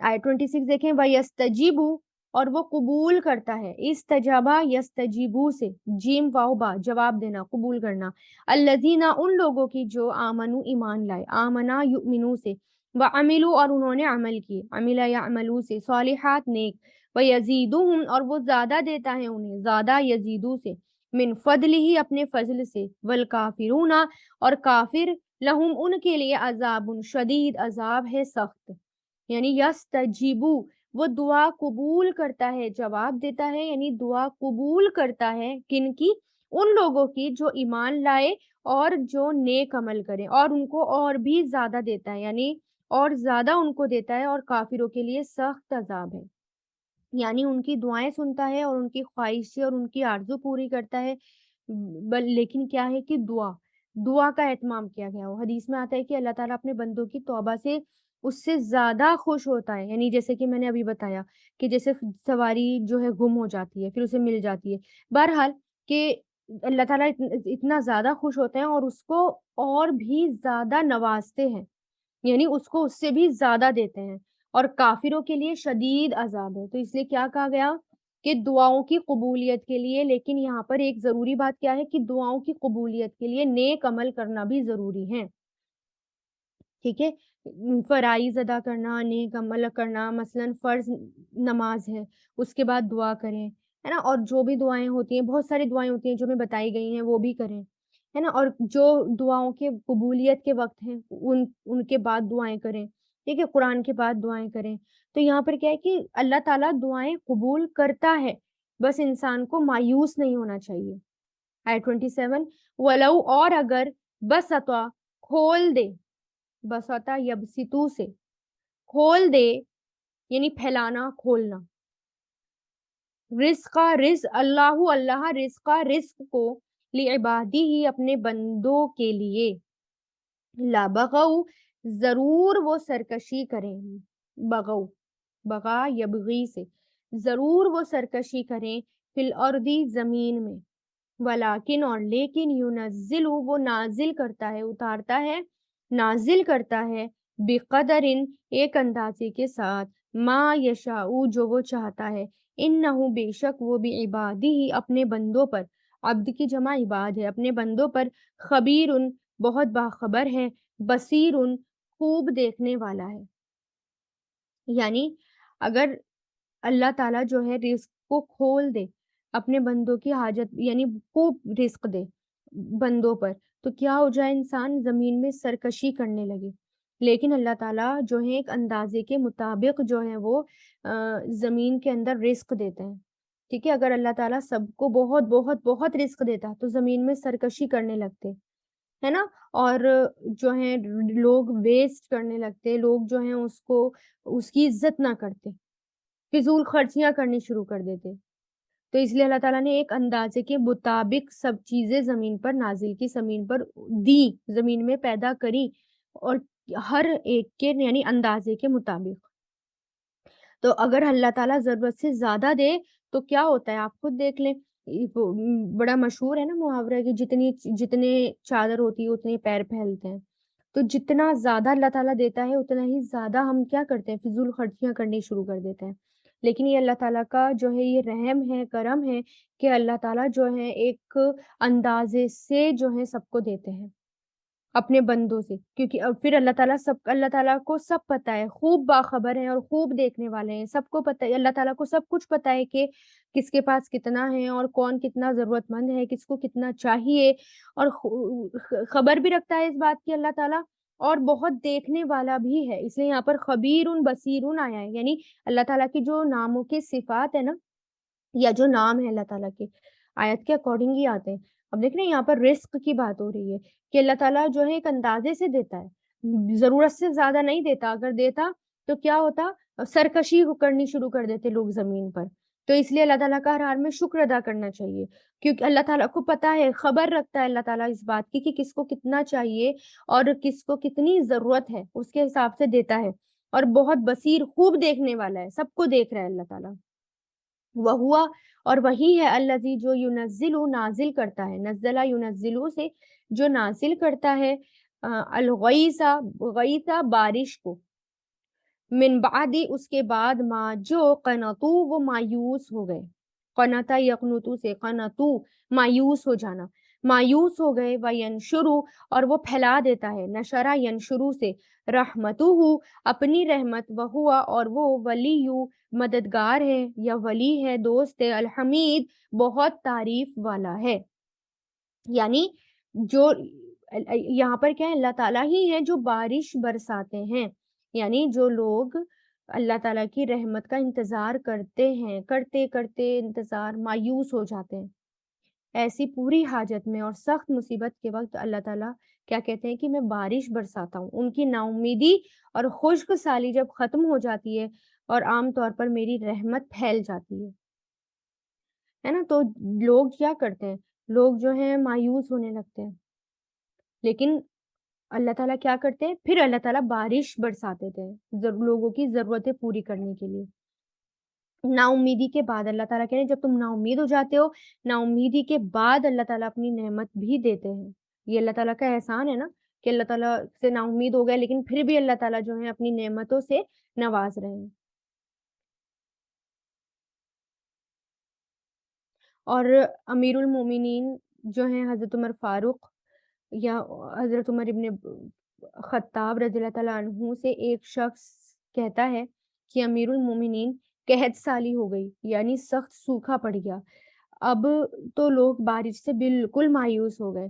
آیت 26 دیکھیں وَيَسْتَجِيبُ اور وہ قبول کرتا ہے، استجابہ یستجیبو سے جیم واو با جواب دینا قبول کرنا، الذین ان لوگوں کی جو آمنو ایمان لائے، آمنا یؤمنو سے، وعملو اور انہوں نے عمل کیے، عملا یعملو سے، صالحات نیک، ویزیدوہم اور وہ زیادہ دیتا ہے انہیں، زیادہ یزیدو سے، من فضل ہی اپنے فضل سے، والکافرون اور کافر لہم ان کے لیے عذاب شدید عذاب ہے سخت، یعنی یستجیبو وہ دعا قبول کرتا ہے، جواب دیتا ہے، یعنی دعا قبول کرتا ہے کن کی؟ ان لوگوں کی جو ایمان لائے اور جو نیک عمل کریں اور ان کو اور بھی زیادہ دیتا ہے، یعنی اور زیادہ ان کو دیتا ہے، اور کافروں کے لیے سخت عذاب ہے، یعنی ان کی دعائیں سنتا ہے اور ان کی خواہشیں اور ان کی آرزو پوری کرتا ہے، لیکن کیا ہے کہ دعا کا اہتمام کیا گیا ہو۔ حدیث میں آتا ہے کہ اللہ تعالیٰ اپنے بندوں کی توبہ سے اس سے زیادہ خوش ہوتا ہے، یعنی جیسے کہ میں نے ابھی بتایا کہ جیسے سواری جو ہے گم ہو جاتی ہے پھر اسے مل جاتی ہے، بہرحال کہ اللہ تعالیٰ اتنا زیادہ خوش ہوتے ہیں اور اس کو اور بھی زیادہ نوازتے ہیں، یعنی اس کو اس سے بھی زیادہ دیتے ہیں، اور کافروں کے لیے شدید عذاب ہے۔ تو اس لیے کیا کہا گیا کہ دعاؤں کی قبولیت کے لیے، لیکن یہاں پر ایک ضروری بات کیا ہے کہ دعاؤں کی قبولیت کے لیے نیک عمل کرنا بھی ضروری ہے، ٹھیک ہے؟ فرائض ادا کرنا، نیک عمل کرنا، مثلاً فرض نماز ہے اس کے بعد دعا کریں، ہے نا؟ اور جو بھی دعائیں ہوتی ہیں، بہت ساری دعائیں ہوتی ہیں جو ہمیں بتائی گئی ہیں وہ بھی کریں، ہے نا؟ اور جو دعاؤں کے قبولیت کے وقت ہیں ان کے بعد دعائیں کریں، ٹھیک ہے؟ قرآن کے بعد دعائیں کریں۔ تو یہاں پر کیا ہے کہ اللہ تعالیٰ دعائیں قبول کرتا ہے، بس انسان کو مایوس نہیں ہونا چاہیے۔ آیت 27 ولو اور اگر بسطا کھول دے، بسطا یبسطو سے کھول دے یعنی پھیلانا کھولنا، اللہ رزق کو لعبادی ہی اپنے بندوں کے لیے، لابغوا ضرور وہ سرکشی کریں، بغو بغا یبغی سے ضرور وہ سرکشی کریں، فی الارضی زمین میں، ولیکن اور لیکن ینزل وہ نازل کرتا ہے، اتارتا ہے، نازل کرتا ہے، بقدر ایک اندازے کے ساتھ، ما یشاء جو وہ چاہتا ہے، انہ بے شک وہ بعبادی ہی اپنے بندوں پر، عبد کی جمع عباد ہے، اپنے بندوں پر، خبیر بہت باخبر ہے، بصیر خوب دیکھنے والا ہے، یعنی اگر اللہ تعالیٰ جو ہے رزق کو کھول دے، اپنے بندوں کی حاجت یعنی خوب رزق دے بندوں پر، تو کیا ہو جائے انسان زمین میں سرکشی کرنے لگے، لیکن اللہ تعالیٰ جو ہے ایک اندازے کے مطابق جو ہے وہ زمین کے اندر رزق دیتے ہیں، ٹھیک ہے؟ اگر اللہ تعالیٰ سب کو بہت بہت بہت رزق دیتا تو زمین میں سرکشی کرنے لگتے، ہے نا؟ اور جو ہیں لوگ ویسٹ کرنے لگتے، لوگ جو ہیں اس کی عزت نہ کرتے، فضول خرچیاں کرنی شروع کر دیتے، تو اس لیے اللہ تعالیٰ نے ایک اندازے کے مطابق سب چیزیں زمین پر نازل کی، زمین پر دی، زمین میں پیدا کری، اور ہر ایک کے یعنی اندازے کے مطابق۔ تو اگر اللہ تعالیٰ ضرورت سے زیادہ دے تو کیا ہوتا ہے آپ خود دیکھ لیں، بڑا مشہور ہے نا محاورہ کہ جتنے چادر ہوتی ہے اتنے پیر پھیلتے ہیں، تو جتنا زیادہ اللہ تعالیٰ دیتا ہے اتنا ہی زیادہ ہم کیا کرتے ہیں، فضول خرچیاں کرنی شروع کر دیتے ہیں۔ لیکن یہ اللہ تعالیٰ کا جو ہے یہ رحم ہے، کرم ہے کہ اللہ تعالیٰ جو ہے ایک اندازے سے جو ہے سب کو دیتے ہیں اپنے بندوں سے، کیونکہ اب پھر اللہ تعالیٰ کو سب پتہ ہے، خوب باخبر ہیں اور خوب دیکھنے والے ہیں، سب کو پتہ ہے، اللہ تعالیٰ کو سب کچھ پتہ ہے کہ کس کے پاس کتنا ہے اور کون کتنا ضرورت مند ہے، کس کو کتنا چاہیے، اور خبر بھی رکھتا ہے اس بات کی اللہ تعالیٰ، اور بہت دیکھنے والا بھی ہے۔ اس لیے یہاں پر خبیرٌ بصیرٌ آیا ہے، یعنی اللہ تعالیٰ کی جو ناموں کے صفات ہے نا، یا جو نام ہے اللہ تعالیٰ کے، آیت کے اکارڈنگ ہی آتے ہیں۔ اب دیکھ رہے ہیں یہاں پر رزق کی بات ہو رہی ہے کہ اللہ تعالیٰ جو ہے ایک اندازے سے دیتا ہے، ضرورت سے زیادہ نہیں دیتا، اگر دیتا تو کیا ہوتا، سرکشی کرنی شروع کر دیتے لوگ زمین پر۔ تو اس لیے اللہ تعالیٰ کا ہر حال میں شکر ادا کرنا چاہیے، کیونکہ اللہ تعالیٰ کو پتہ ہے، خبر رکھتا ہے اللہ تعالیٰ اس بات کی کہ کس کو کتنا چاہیے اور کس کو کتنی ضرورت ہے، اس کے حساب سے دیتا ہے، اور بہت بصیر، خوب دیکھنے والا ہے، سب کو دیکھ رہا ہے اللہ تعالیٰ۔ وہوا، اور وہی ہے الذی جو ینزل، نازل کرتا ہے، نزلہ ینزلو سے جو نازل کرتا ہے، الغیث، غیث بارش کو، من بعدی اس کے بعد، ما جو قنطو وہ مایوس ہو گئے، قنطا یقنطو سے قنطو مایوس ہو جانا، مایوس ہو گئے، وینشرو اور وہ پھیلا دیتا ہے، نشرہ ینشرو سے، رحمتہ اپنی رحمت، وہوا اور وہ، ولیو مددگار ہے یا ولی ہے، دوست ہے، الحمید بہت تعریف والا ہے۔ یعنی جو یہاں پر کیا ہے، اللہ تعالیٰ ہی ہے جو بارش برساتے ہیں، یعنی جو لوگ اللہ تعالیٰ کی رحمت کا انتظار کرتے ہیں، کرتے کرتے انتظار مایوس ہو جاتے ہیں، ایسی پوری حاجت میں اور سخت مصیبت کے وقت اللہ تعالیٰ کیا کہتے ہیں کہ میں بارش برساتا ہوں۔ ان کی نا امیدی اور خشک سالی جب ختم ہو جاتی ہے اور عام طور پر میری رحمت پھیل جاتی ہے نا، تو لوگ کیا کرتے ہیں، لوگ جو ہیں مایوس ہونے لگتے ہیں، لیکن اللہ تعالیٰ کیا کرتے ہیں، پھر اللہ تعالیٰ بارش برساتے تھے لوگوں کی ضرورتیں پوری کرنے کے لیے۔ نا امیدی کے بعد اللہ تعالیٰ کہہ رہے ہیں جب تم نا امید ہو جاتے ہو، نا امیدی کے بعد اللہ تعالیٰ اپنی نعمت بھی دیتے ہیں۔ یہ اللہ تعالیٰ کا احسان ہے نا کہ اللہ تعالیٰ سے نا امید ہو گئے لیکن پھر بھی اللہ تعالیٰ جو ہے اپنی نعمتوں سے نواز رہے ہیں۔ اور امیر المومنین جو ہیں حضرت عمر فاروق یا حضرت عمر ابن خطاب رضی اللہ تعالیٰ عنہ سے ایک شخص کہتا ہے کہ امیر المومنین قحط سالی ہو گئی، یعنی سخت سوکھا پڑ گیا، اب تو لوگ بارش سے بالکل مایوس ہو گئے،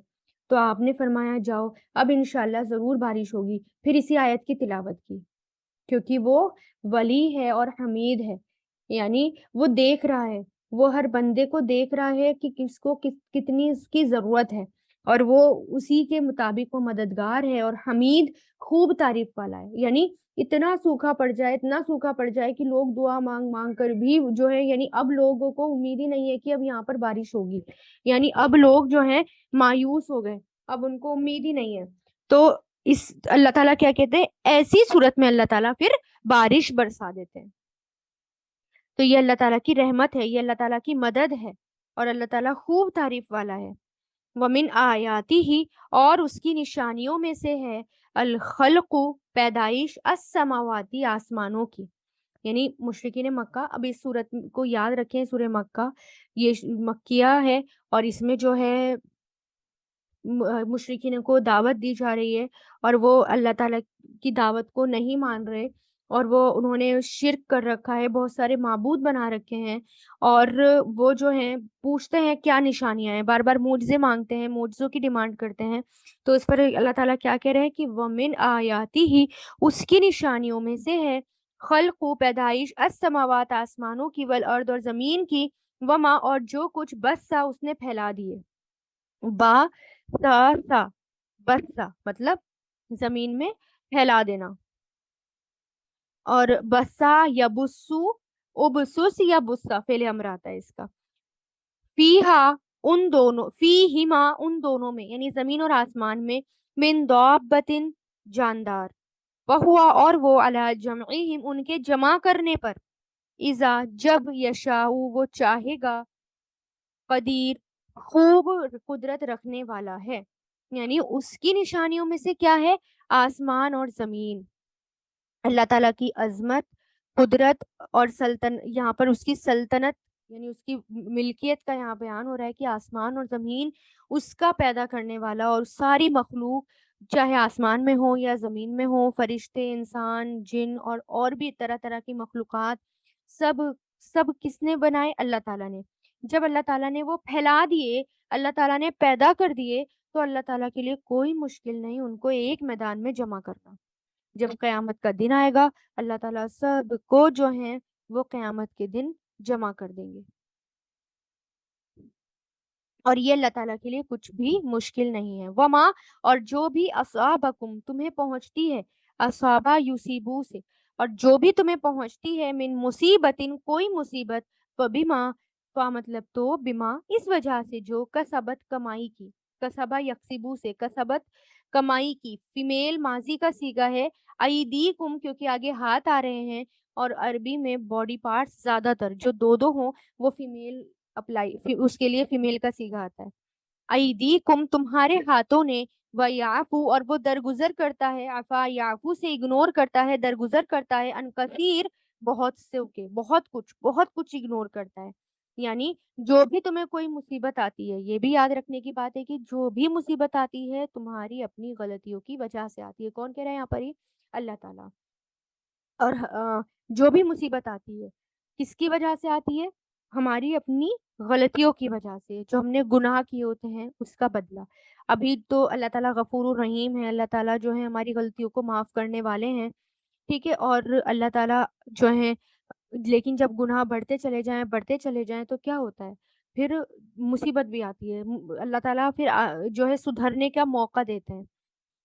تو آپ نے فرمایا جاؤ اب انشاءاللہ ضرور بارش ہوگی، پھر اسی آیت کی تلاوت کی، کیونکہ وہ ولی ہے اور حمید ہے، یعنی وہ دیکھ رہا ہے، وہ ہر بندے کو دیکھ رہا ہے کہ کس کو کتنی اس کی ضرورت ہے، اور وہ اسی کے مطابق وہ مددگار ہے اور حمید خوب تعریف والا ہے۔ یعنی اتنا سوکھا پڑ جائے، اتنا سوکھا پڑ جائے کہ لوگ دعا مانگ مانگ کر بھی جو ہے، یعنی اب لوگوں کو امید ہی نہیں ہے کہ اب یہاں پر بارش ہوگی، یعنی اب لوگ جو ہیں مایوس ہو گئے، اب ان کو امید ہی نہیں ہے۔ تو اس اللہ تعالیٰ کیا کہتے ہیں، ایسی صورت میں اللہ تعالیٰ پھر بارش برسا دیتے ہیں۔ تو یہ اللہ تعالیٰ کی رحمت ہے، یہ اللہ تعالیٰ کی مدد ہے، اور اللہ تعالیٰ خوب تعریف والا ہے۔ ومن آیاتی ہی، اور اس کی نشانیوں میں سے ہے، الخلق پیدائش، السماواتی آسمانوں کی، یعنی مشرکین مکہ، اب اس صورت کو یاد رکھیں، سورہ مکہ یہ مکیہ ہے، اور اس میں جو ہے مشرکین کو دعوت دی جا رہی ہے، اور وہ اللہ تعالیٰ کی دعوت کو نہیں مان رہے، اور وہ انہوں نے شرک کر رکھا ہے، بہت سارے معبود بنا رکھے ہیں، اور وہ جو ہیں پوچھتے ہیں کیا نشانیاں ہیں، بار بار معجزے مانگتے ہیں، معجزوں کی ڈیمانڈ کرتے ہیں۔ تو اس پر اللہ تعالیٰ کیا کہہ رہے ہیں کہ وَمِنْ آیاتی ہی، اس کی نشانیوں میں سے ہے، خلق پیدائش، السماوات آسمانوں کی، والارض اور زمین کی، وما اور جو کچھ بسا اس نے پھیلا دیے، با سا بسا مطلب زمین میں پھیلا دینا، اور بسا یا بسو، ابسس یا بسا فعل امر آتا ہے اس کا، فیہا ان دونوں، فیہما ان دونوں میں، یعنی زمین اور آسمان میں، من دابتن جاندار، وہوا اور وہ، علی جمعہم ان کے جمع کرنے پر، اذا جب، یشاء وہ چاہے گا، قدیر خوب قدرت رکھنے والا ہے۔ یعنی اس کی نشانیوں میں سے کیا ہے، آسمان اور زمین، اللہ تعالیٰ کی عظمت، قدرت اور یہاں پر اس کی سلطنت یعنی اس کی ملکیت کا یہاں بیان ہو رہا ہے کہ آسمان اور زمین اس کا پیدا کرنے والا، اور ساری مخلوق چاہے آسمان میں ہو یا زمین میں ہو، فرشتے، انسان، جن اور بھی طرح طرح کی مخلوقات، سب سب کس نے بنائے؟ اللہ تعالیٰ نے۔ جب اللہ تعالیٰ نے وہ پھیلا دیے، اللہ تعالیٰ نے پیدا کر دیے، تو اللہ تعالیٰ کے لیے کوئی مشکل نہیں ان کو ایک میدان میں جمع کرنا۔ جب قیامت کا دن آئے گا، اللہ تعالیٰ سب کو جو ہیں وہ قیامت کے دن جمع کر دیں گے، اور یہ اللہ تعالیٰ کے لیے کچھ بھی مشکل نہیں ہے۔ وما، اور جو بھی اصابکم تمہیں پہنچتی ہے، اصابہ یوسیبو سے، اور جو بھی تمہیں پہنچتی ہے، من مصیبت کوئی مصیبت، فبما، فا مطلب تو، بما اس وجہ سے، جو کسبت کمائی کی، کسبہ یکسبو سے، کسبت کمائی کی، فیمیل ماضی کا صیغہ ہے، ایدیکم کیونکہ آگے ہاتھ آ رہے ہیں، اور عربی میں باڈی پارٹس زیادہ تر جو دو ہوں وہ فیمیل اپلائی، اس کے لیے فیمیل کا صیغہ آتا ہے۔ ایدیکم تمہارے ہاتھوں نے، ویعفو اور وہ درگزر کرتا ہے، عفا یعفو سے اگنور کرتا ہے، درگزر کرتا ہے، ان کثیر بہت سے کے، بہت کچھ اگنور کرتا ہے۔ یعنی جو بھی تمہیں کوئی مصیبت آتی ہے، یہ بھی یاد رکھنے کی بات ہے کہ جو بھی مصیبت آتی ہے تمہاری اپنی غلطیوں کی وجہ سے آتی ہے۔ کون کہہ رہے ہیں یہاں پر؟ ہی اللہ تعالیٰ۔ اور جو بھی مصیبت آتی ہے کس کی وجہ سے آتی ہے؟ ہماری اپنی غلطیوں کی وجہ سے، جو ہم نے گناہ کیے ہوتے ہیں اس کا بدلہ۔ ابھی تو اللہ تعالیٰ غفور الرحیم ہے، اللہ تعالیٰ جو ہے ہماری غلطیوں کو معاف کرنے والے ہیں، ٹھیک ہے، اور اللہ تعالیٰ جو ہے، لیکن جب گناہ بڑھتے چلے جائیں تو کیا ہوتا ہے؟ پھر مصیبت بھی آتی ہے، اللہ تعالیٰ پھر جو ہے سدھرنے کا موقع دیتے ہیں،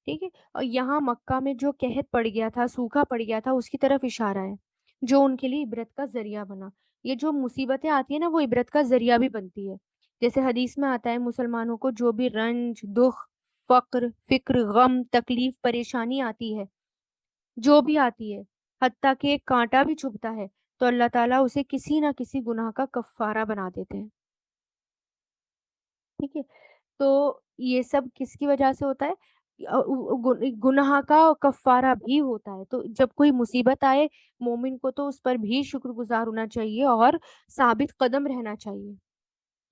ٹھیک ہے۔ اور یہاں مکہ میں جو قحط پڑ گیا تھا، سوکھا پڑ گیا تھا، اس کی طرف اشارہ ہے، جو ان کے لیے عبرت کا ذریعہ بنا۔ یہ جو مصیبتیں آتی ہیں نا، وہ عبرت کا ذریعہ بھی بنتی ہے۔ جیسے حدیث میں آتا ہے، مسلمانوں کو جو بھی رنج، دکھ، فقر، فکر، غم، تکلیف، پریشانی آتی ہے، جو بھی آتی ہے، حتیٰ کہ ایک کانٹا بھی چبھتا ہے، تو اللہ تعالیٰ اسے کسی نہ کسی گناہ کا کفارہ بنا دیتے ہیں، ٹھیک ہے۔ تو یہ سب کس کی وجہ سے ہوتا ہے؟ گناہ کا کفارہ بھی ہوتا ہے۔ تو جب کوئی مصیبت آئے، مومن کو تو اس پر بھی شکر گزار ہونا چاہیے اور ثابت قدم رہنا چاہیے۔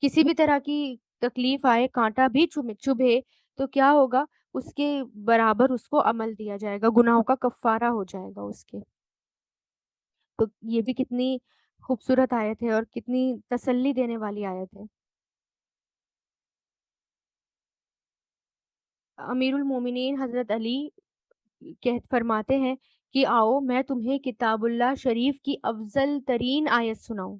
کسی بھی طرح کی تکلیف آئے، کانٹا بھی چبھے، تو کیا ہوگا؟ اس کے برابر اس کو عمل دیا جائے گا، گناہوں کا کفارہ ہو جائے گا اس کے۔ تو یہ بھی کتنی خوبصورت آیت ہے اور کتنی تسلی دینے والی آیت ہے۔ امیر المومنین حضرت علی فرماتے ہیں کہ آؤ میں تمہیں کتاب اللہ شریف کی افضل ترین آیت سناؤں،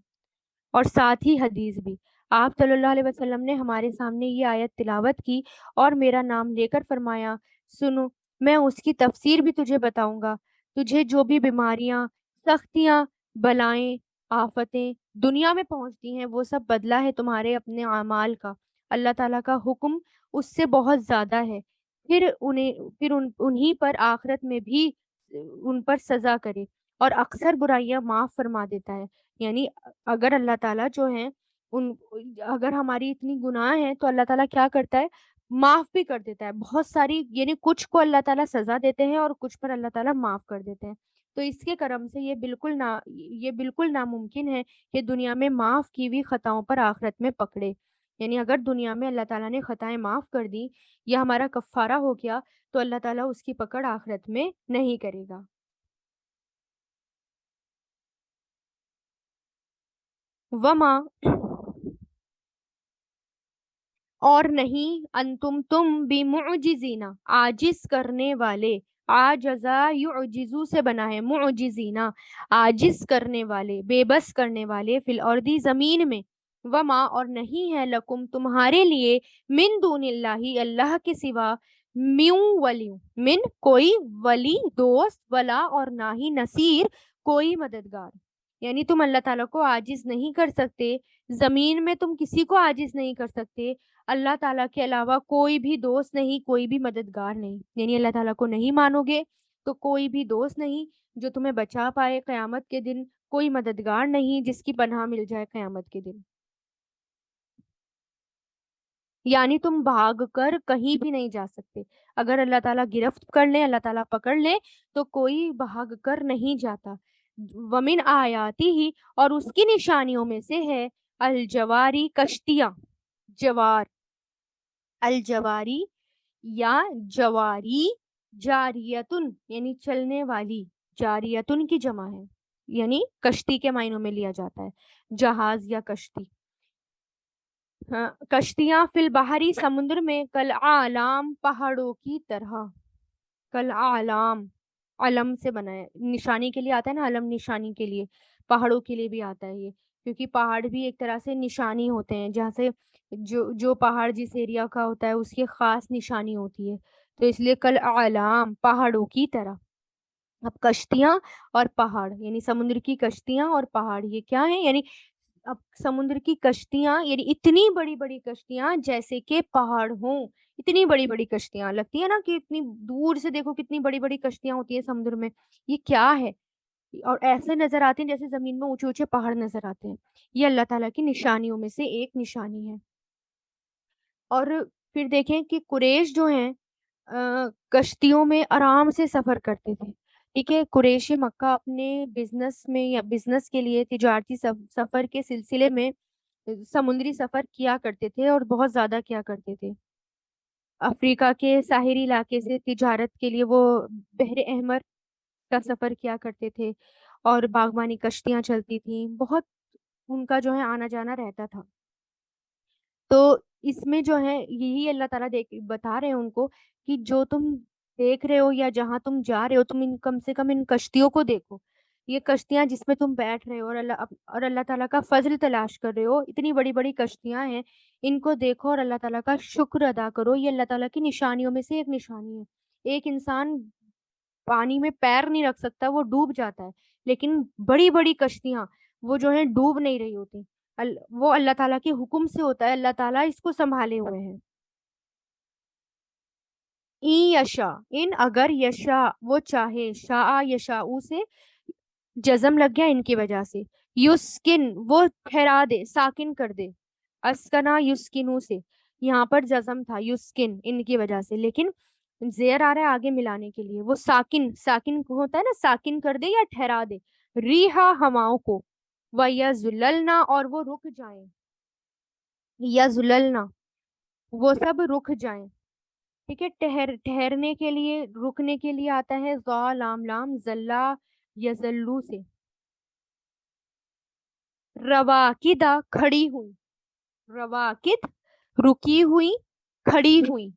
اور ساتھ ہی حدیث بھی۔ آپ صلی اللہ علیہ وسلم نے ہمارے سامنے یہ آیت تلاوت کی اور میرا نام لے کر فرمایا، سنو میں اس کی تفسیر بھی تجھے بتاؤں گا۔ تجھے جو بھی بیماریاں، سختیاں، بلائیں، آفتیں دنیا میں پہنچتی ہیں، وہ سب بدلہ ہے تمہارے اپنے اعمال کا۔ اللہ تعالیٰ کا حکم اس سے بہت زیادہ ہے، انہی پر آخرت میں بھی ان پر سزا کرے، اور اکثر برائیاں معاف فرما دیتا ہے۔ یعنی اگر اللہ تعالیٰ جو ہیں ان اگر ہماری اتنی گناہ ہیں تو اللہ تعالیٰ کیا کرتا ہے؟ معاف بھی کر دیتا ہے بہت ساری، یعنی کچھ کو اللہ تعالیٰ سزا دیتے ہیں اور کچھ پر اللہ تعالیٰ معاف کر دیتے ہیں۔ تو اس کے کرم سے یہ بالکل ناممکن ہے کہ دنیا میں معاف کی ہوئی خطاؤں پر آخرت میں پکڑے۔ یعنی اگر دنیا میں اللہ تعالیٰ نے خطائیں معاف کر دی یا ہمارا کفارہ ہو گیا، تو اللہ تعالیٰ اس کی پکڑ آخرت میں نہیں کرے گا۔ وما، اور نہیں، انتم تم بھی معجزینا عاجز کرنے والے، عاجزا یعجزو سے بنا ہے، معجزینا عاجز کرنے والے، بے بس کرنے والے، فی الارض زمین میں، وما اور نہیں ہے، لکم تمہارے لیے، من دون اللہ اللہ کے سوا، میوں ولی، من کوئی ولی دوست، ولا اور نہ ہی نصیر کوئی مددگار۔ یعنی تم اللہ تعالیٰ کو عاجز نہیں کر سکتے، زمین میں تم کسی کو عاجز نہیں کر سکتے، اللہ تعالیٰ کے علاوہ کوئی بھی دوست نہیں، کوئی بھی مددگار نہیں۔ یعنی اللہ تعالیٰ کو نہیں مانو گے تو کوئی بھی دوست نہیں جو تمہیں بچا پائے قیامت کے دن، کوئی مددگار نہیں جس کی پناہ مل جائے قیامت کے دن۔ یعنی تم بھاگ کر کہیں بھی نہیں جا سکتے. اگر اللہ تعالیٰ گرفت کر لے, اللہ تعالیٰ پکڑ لے, تو کوئی بھاگ کر نہیں جاتا. ومن آیاتی ہی, اور اس کی نشانیوں میں سے ہے, الجواری کشتیاں, جوار, الجواری یا جواری, جاریتن یعنی چلنے والی, جاریتن کی جمع ہے, یعنی کشتی کے معنوں میں لیا جاتا ہے, جہاز یا کشتی. ہاں, کشتیاں فی البحری, سمندر میں, کل اعلام پہاڑوں کی طرح, کل اعلام, علم سے بنا ہے, نشانی کے لیے آتا ہے نا, علم نشانی کے لیے, پہاڑوں کے لیے بھی آتا ہے یہ, کیونکہ پہاڑ بھی ایک طرح سے نشانی ہوتے ہیں, جہاں سے جو پہاڑ جس ایریا کا ہوتا ہے اس کی خاص نشانی ہوتی ہے, تو اس لیے کل اعلام, پہاڑوں کی طرح. اب کشتیاں اور پہاڑ, یعنی سمندر کی کشتیاں اور پہاڑ, یہ کیا ہے؟ یعنی اب سمندر کی کشتیاں یعنی اتنی بڑی بڑی کشتیاں جیسے کہ پہاڑ ہوں, اتنی بڑی بڑی کشتیاں لگتی ہے نا, کہ اتنی دور سے دیکھو کتنی بڑی بڑی کشتیاں ہوتی ہیں سمندر میں, یہ کیا ہے؟ اور ایسے نظر آتے ہیں جیسے زمین میں اونچے اونچے پہاڑ نظر آتے ہیں. یہ اللہ تعالیٰ کی نشانیوں میں سے ایک نشانی ہے. اور پھر دیکھیں کہ قریش جو ہیں کشتیوں میں آرام سے سفر کرتے تھے. ٹھیک ہے, قریش مکہ اپنے بزنس میں یا بزنس کے لیے, تجارتی سفر کے سلسلے میں سمندری سفر کیا کرتے تھے, اور بہت زیادہ کیا کرتے تھے. افریقہ کے ساحلی علاقے سے تجارت کے لیے وہ بحر احمر کا سفر کیا کرتے تھے, اور باغبانی کشتیاں چلتی تھیں, بہت ان کا جو ہے آنا جانا رہتا تھا. تو اس میں جو ہے یہی اللہ تعالیٰ بتا رہے ہیں ان کو کہ جو تم دیکھ رہے ہو یا جہاں تم جا رہے ہو, تم کم سے کم ان کشتیوں کو دیکھو. یہ کشتیاں جس میں تم بیٹھ رہے ہو اور اللہ تعالیٰ کا فضل تلاش کر رہے ہو, اتنی بڑی بڑی کشتیاں ہیں, ان کو دیکھو اور اللہ تعالیٰ کا شکر ادا کرو. یہ اللہ تعالیٰ کی نشانیوں میں سے ایک نشانی ہے. ایک انسان پانی میں پیر نہیں رکھ سکتا, وہ ڈوب جاتا ہے, لیکن بڑی بڑی کشتیاں وہ جو ہیں ڈوب نہیں رہی ہوتی, وہ اللہ تعالیٰ کے حکم سے ہوتا ہے, اللہ تعالیٰ اس کو سنبھالے ہوئے ہیں. این یشا, ان اگر, یشا وہ چاہے, شاء یشاء سے جزم لگ گیا ان کی وجہ سے, یسکن وہ ٹھہرا دے, ساکن کر دے, اسکنا یسکنو سے, یہاں پر جزم تھا یسکن ان کی وجہ سے, لیکن زیر آ رہا ہے آگے ملانے کے لیے, وہ ساکن, ساکن ہوتا ہے نا, ساکن کر دے یا ٹھہرا دے, ریحا ہواؤں کو, وَيَزُلَلْنَا اور وہ رک جائیں, یزللنا وہ سب رک جائیں. ٹھیک ہے, ٹھہرنے کے لیے, رکنے کے لیے آتا ہے ذا لام لام, زلا یزلو سے. رواکدہ کھڑی ہوئی, رواکد رکی ہوئی, کھڑی ہوئی,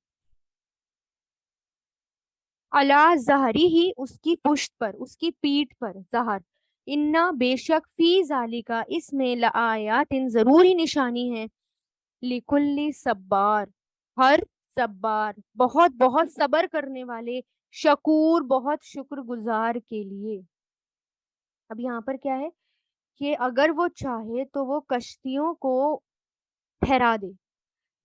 علا ظہری ہی اس کی پشت پر, اس کی پیٹھ پر, ظہر, انا بے شک, فی ذالکا اس میں, لآیات ضروری نشانی ہے, لکل صبار ہر صبار بہت بہت صبر کرنے والے, شکور بہت شکر گزار کے لیے. اب یہاں پر کیا ہے کہ اگر وہ چاہے تو وہ کشتیوں کو ٹھہرا دے,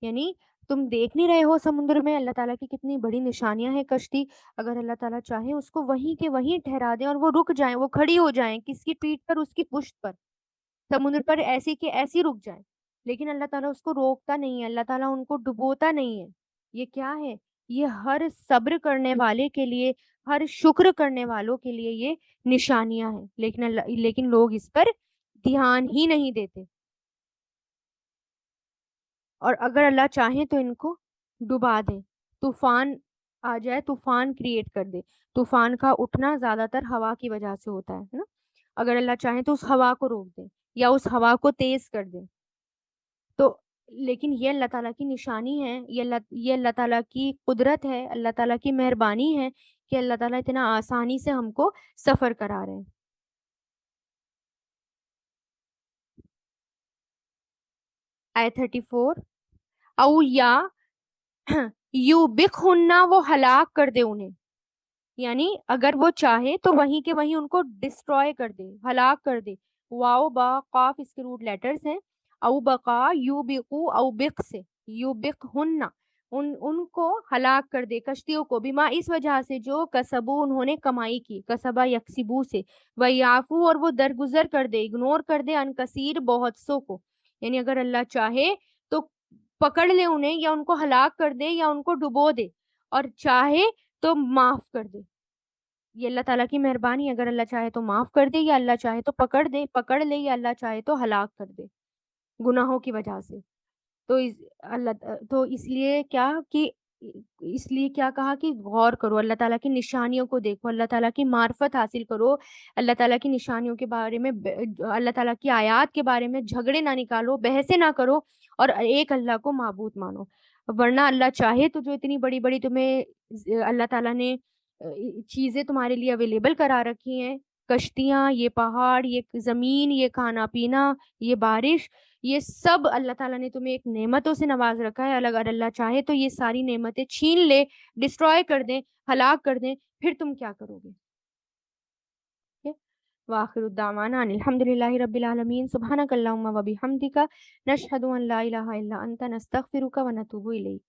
یعنی تم دیکھ نہیں رہے ہو سمندر میں اللہ تعالیٰ کی کتنی بڑی نشانیاں ہیں کشتی, اگر اللہ تعالیٰ چاہے اس کو وہیں کے وہیں ٹھہرا دیں اور وہ رک جائیں, وہ کھڑی ہو جائیں, کس کی پیٹھ پر, اس کی پشت پر, سمندر پر, ایسی کہ ایسی رک جائیں, لیکن اللہ تعالیٰ اس کو روکتا نہیں ہے, اللہ تعالیٰ ان کو ڈبوتا نہیں ہے. یہ کیا ہے؟ یہ ہر صبر کرنے والے کے لیے, ہر شکر کرنے والوں کے لیے یہ نشانیاں ہیں, لیکن لوگ اس پر دھیان ہی نہیں دیتے. اور اگر اللہ چاہیں تو ان کو ڈبا دے, طوفان آ جائے, طوفان کریٹ کر دے. طوفان کا اٹھنا زیادہ تر ہوا کی وجہ سے ہوتا ہے نا, اگر اللہ چاہیں تو اس ہوا کو روک دے یا اس ہوا کو تیز کر دے. تو لیکن یہ اللہ تعالیٰ کی نشانی ہے, یہ اللہ تعالیٰ کی قدرت ہے, اللہ تعالیٰ کی مہربانی ہے کہ اللہ تعالیٰ اتنا آسانی سے ہم کو سفر کرا رہے ہیں. آیت 34, او یا یو بک ہننا وہ ہلاک کر دے انہیں, یعنی اگر وہ چاہے تو وہیں کے وہیں ان کو ڈسٹروائے کر دے, ہلاک کر دے. واو با قاف اس کے روٹ لیٹرز ہیں, او بقا یو بقو او بق سے, یو بق ہننا ان کو ہلاک کر دے, کشتیوں کو, بیما اس وجہ سے جو کسبو انہوں نے کمائی کی, کسبا یکسبو سے, ویعفو اور وہ درگزر کر دے, اگنور کر دے, ان کثیر بہت سو کو, یعنی اگر اللہ چاہے تو پکڑ لے انہیں، یا ان کو ہلاک کر دے، یا ان کو ڈبو دے، اور چاہے تو معاف کر دے. یہ اللہ تعالیٰ کی مہربانی ہے. اگر اللہ چاہے تو معاف کر دے، یا اللہ چاہے تو پکڑ لے، یا اللہ چاہے تو ہلاک کر دے گناہوں کی وجہ سے. تو اس لیے کیا کہ کہا کہ غور کرو، اللہ تعالیٰ کی نشانیوں کو دیکھو، اللہ تعالیٰ کی معرفت حاصل کرو، اللہ تعالیٰ کی نشانیوں کے بارے میں، اللہ تعالیٰ کی آیات کے بارے میں جھگڑے نہ نکالو، بحثیں نہ کرو، اور ایک اللہ کو معبود مانو. ورنہ اللہ چاہے تو جو اتنی بڑی بڑی تمہیں اللہ تعالیٰ نے چیزیں تمہارے لیے اویلیبل کرا رکھی ہیں، کشتیاں، یہ پہاڑ، یہ زمین، یہ کھانا پینا، یہ بارش، یہ سب اللہ تعالیٰ نے تمہیں ایک نعمتوں سے نواز رکھا ہے. اگر اللہ چاہے تو یہ ساری نعمتیں چھین لے، ڈسٹروائے کر دیں، ہلاک کر دیں، پھر تم کیا کرو گے؟ وآخر الدعوانا ان الحمد للہ رب العالمین. سبحانک اللہم و بحمدک، نشہد ان لا الہ الا انت، نستغفرک و نتوب الیک.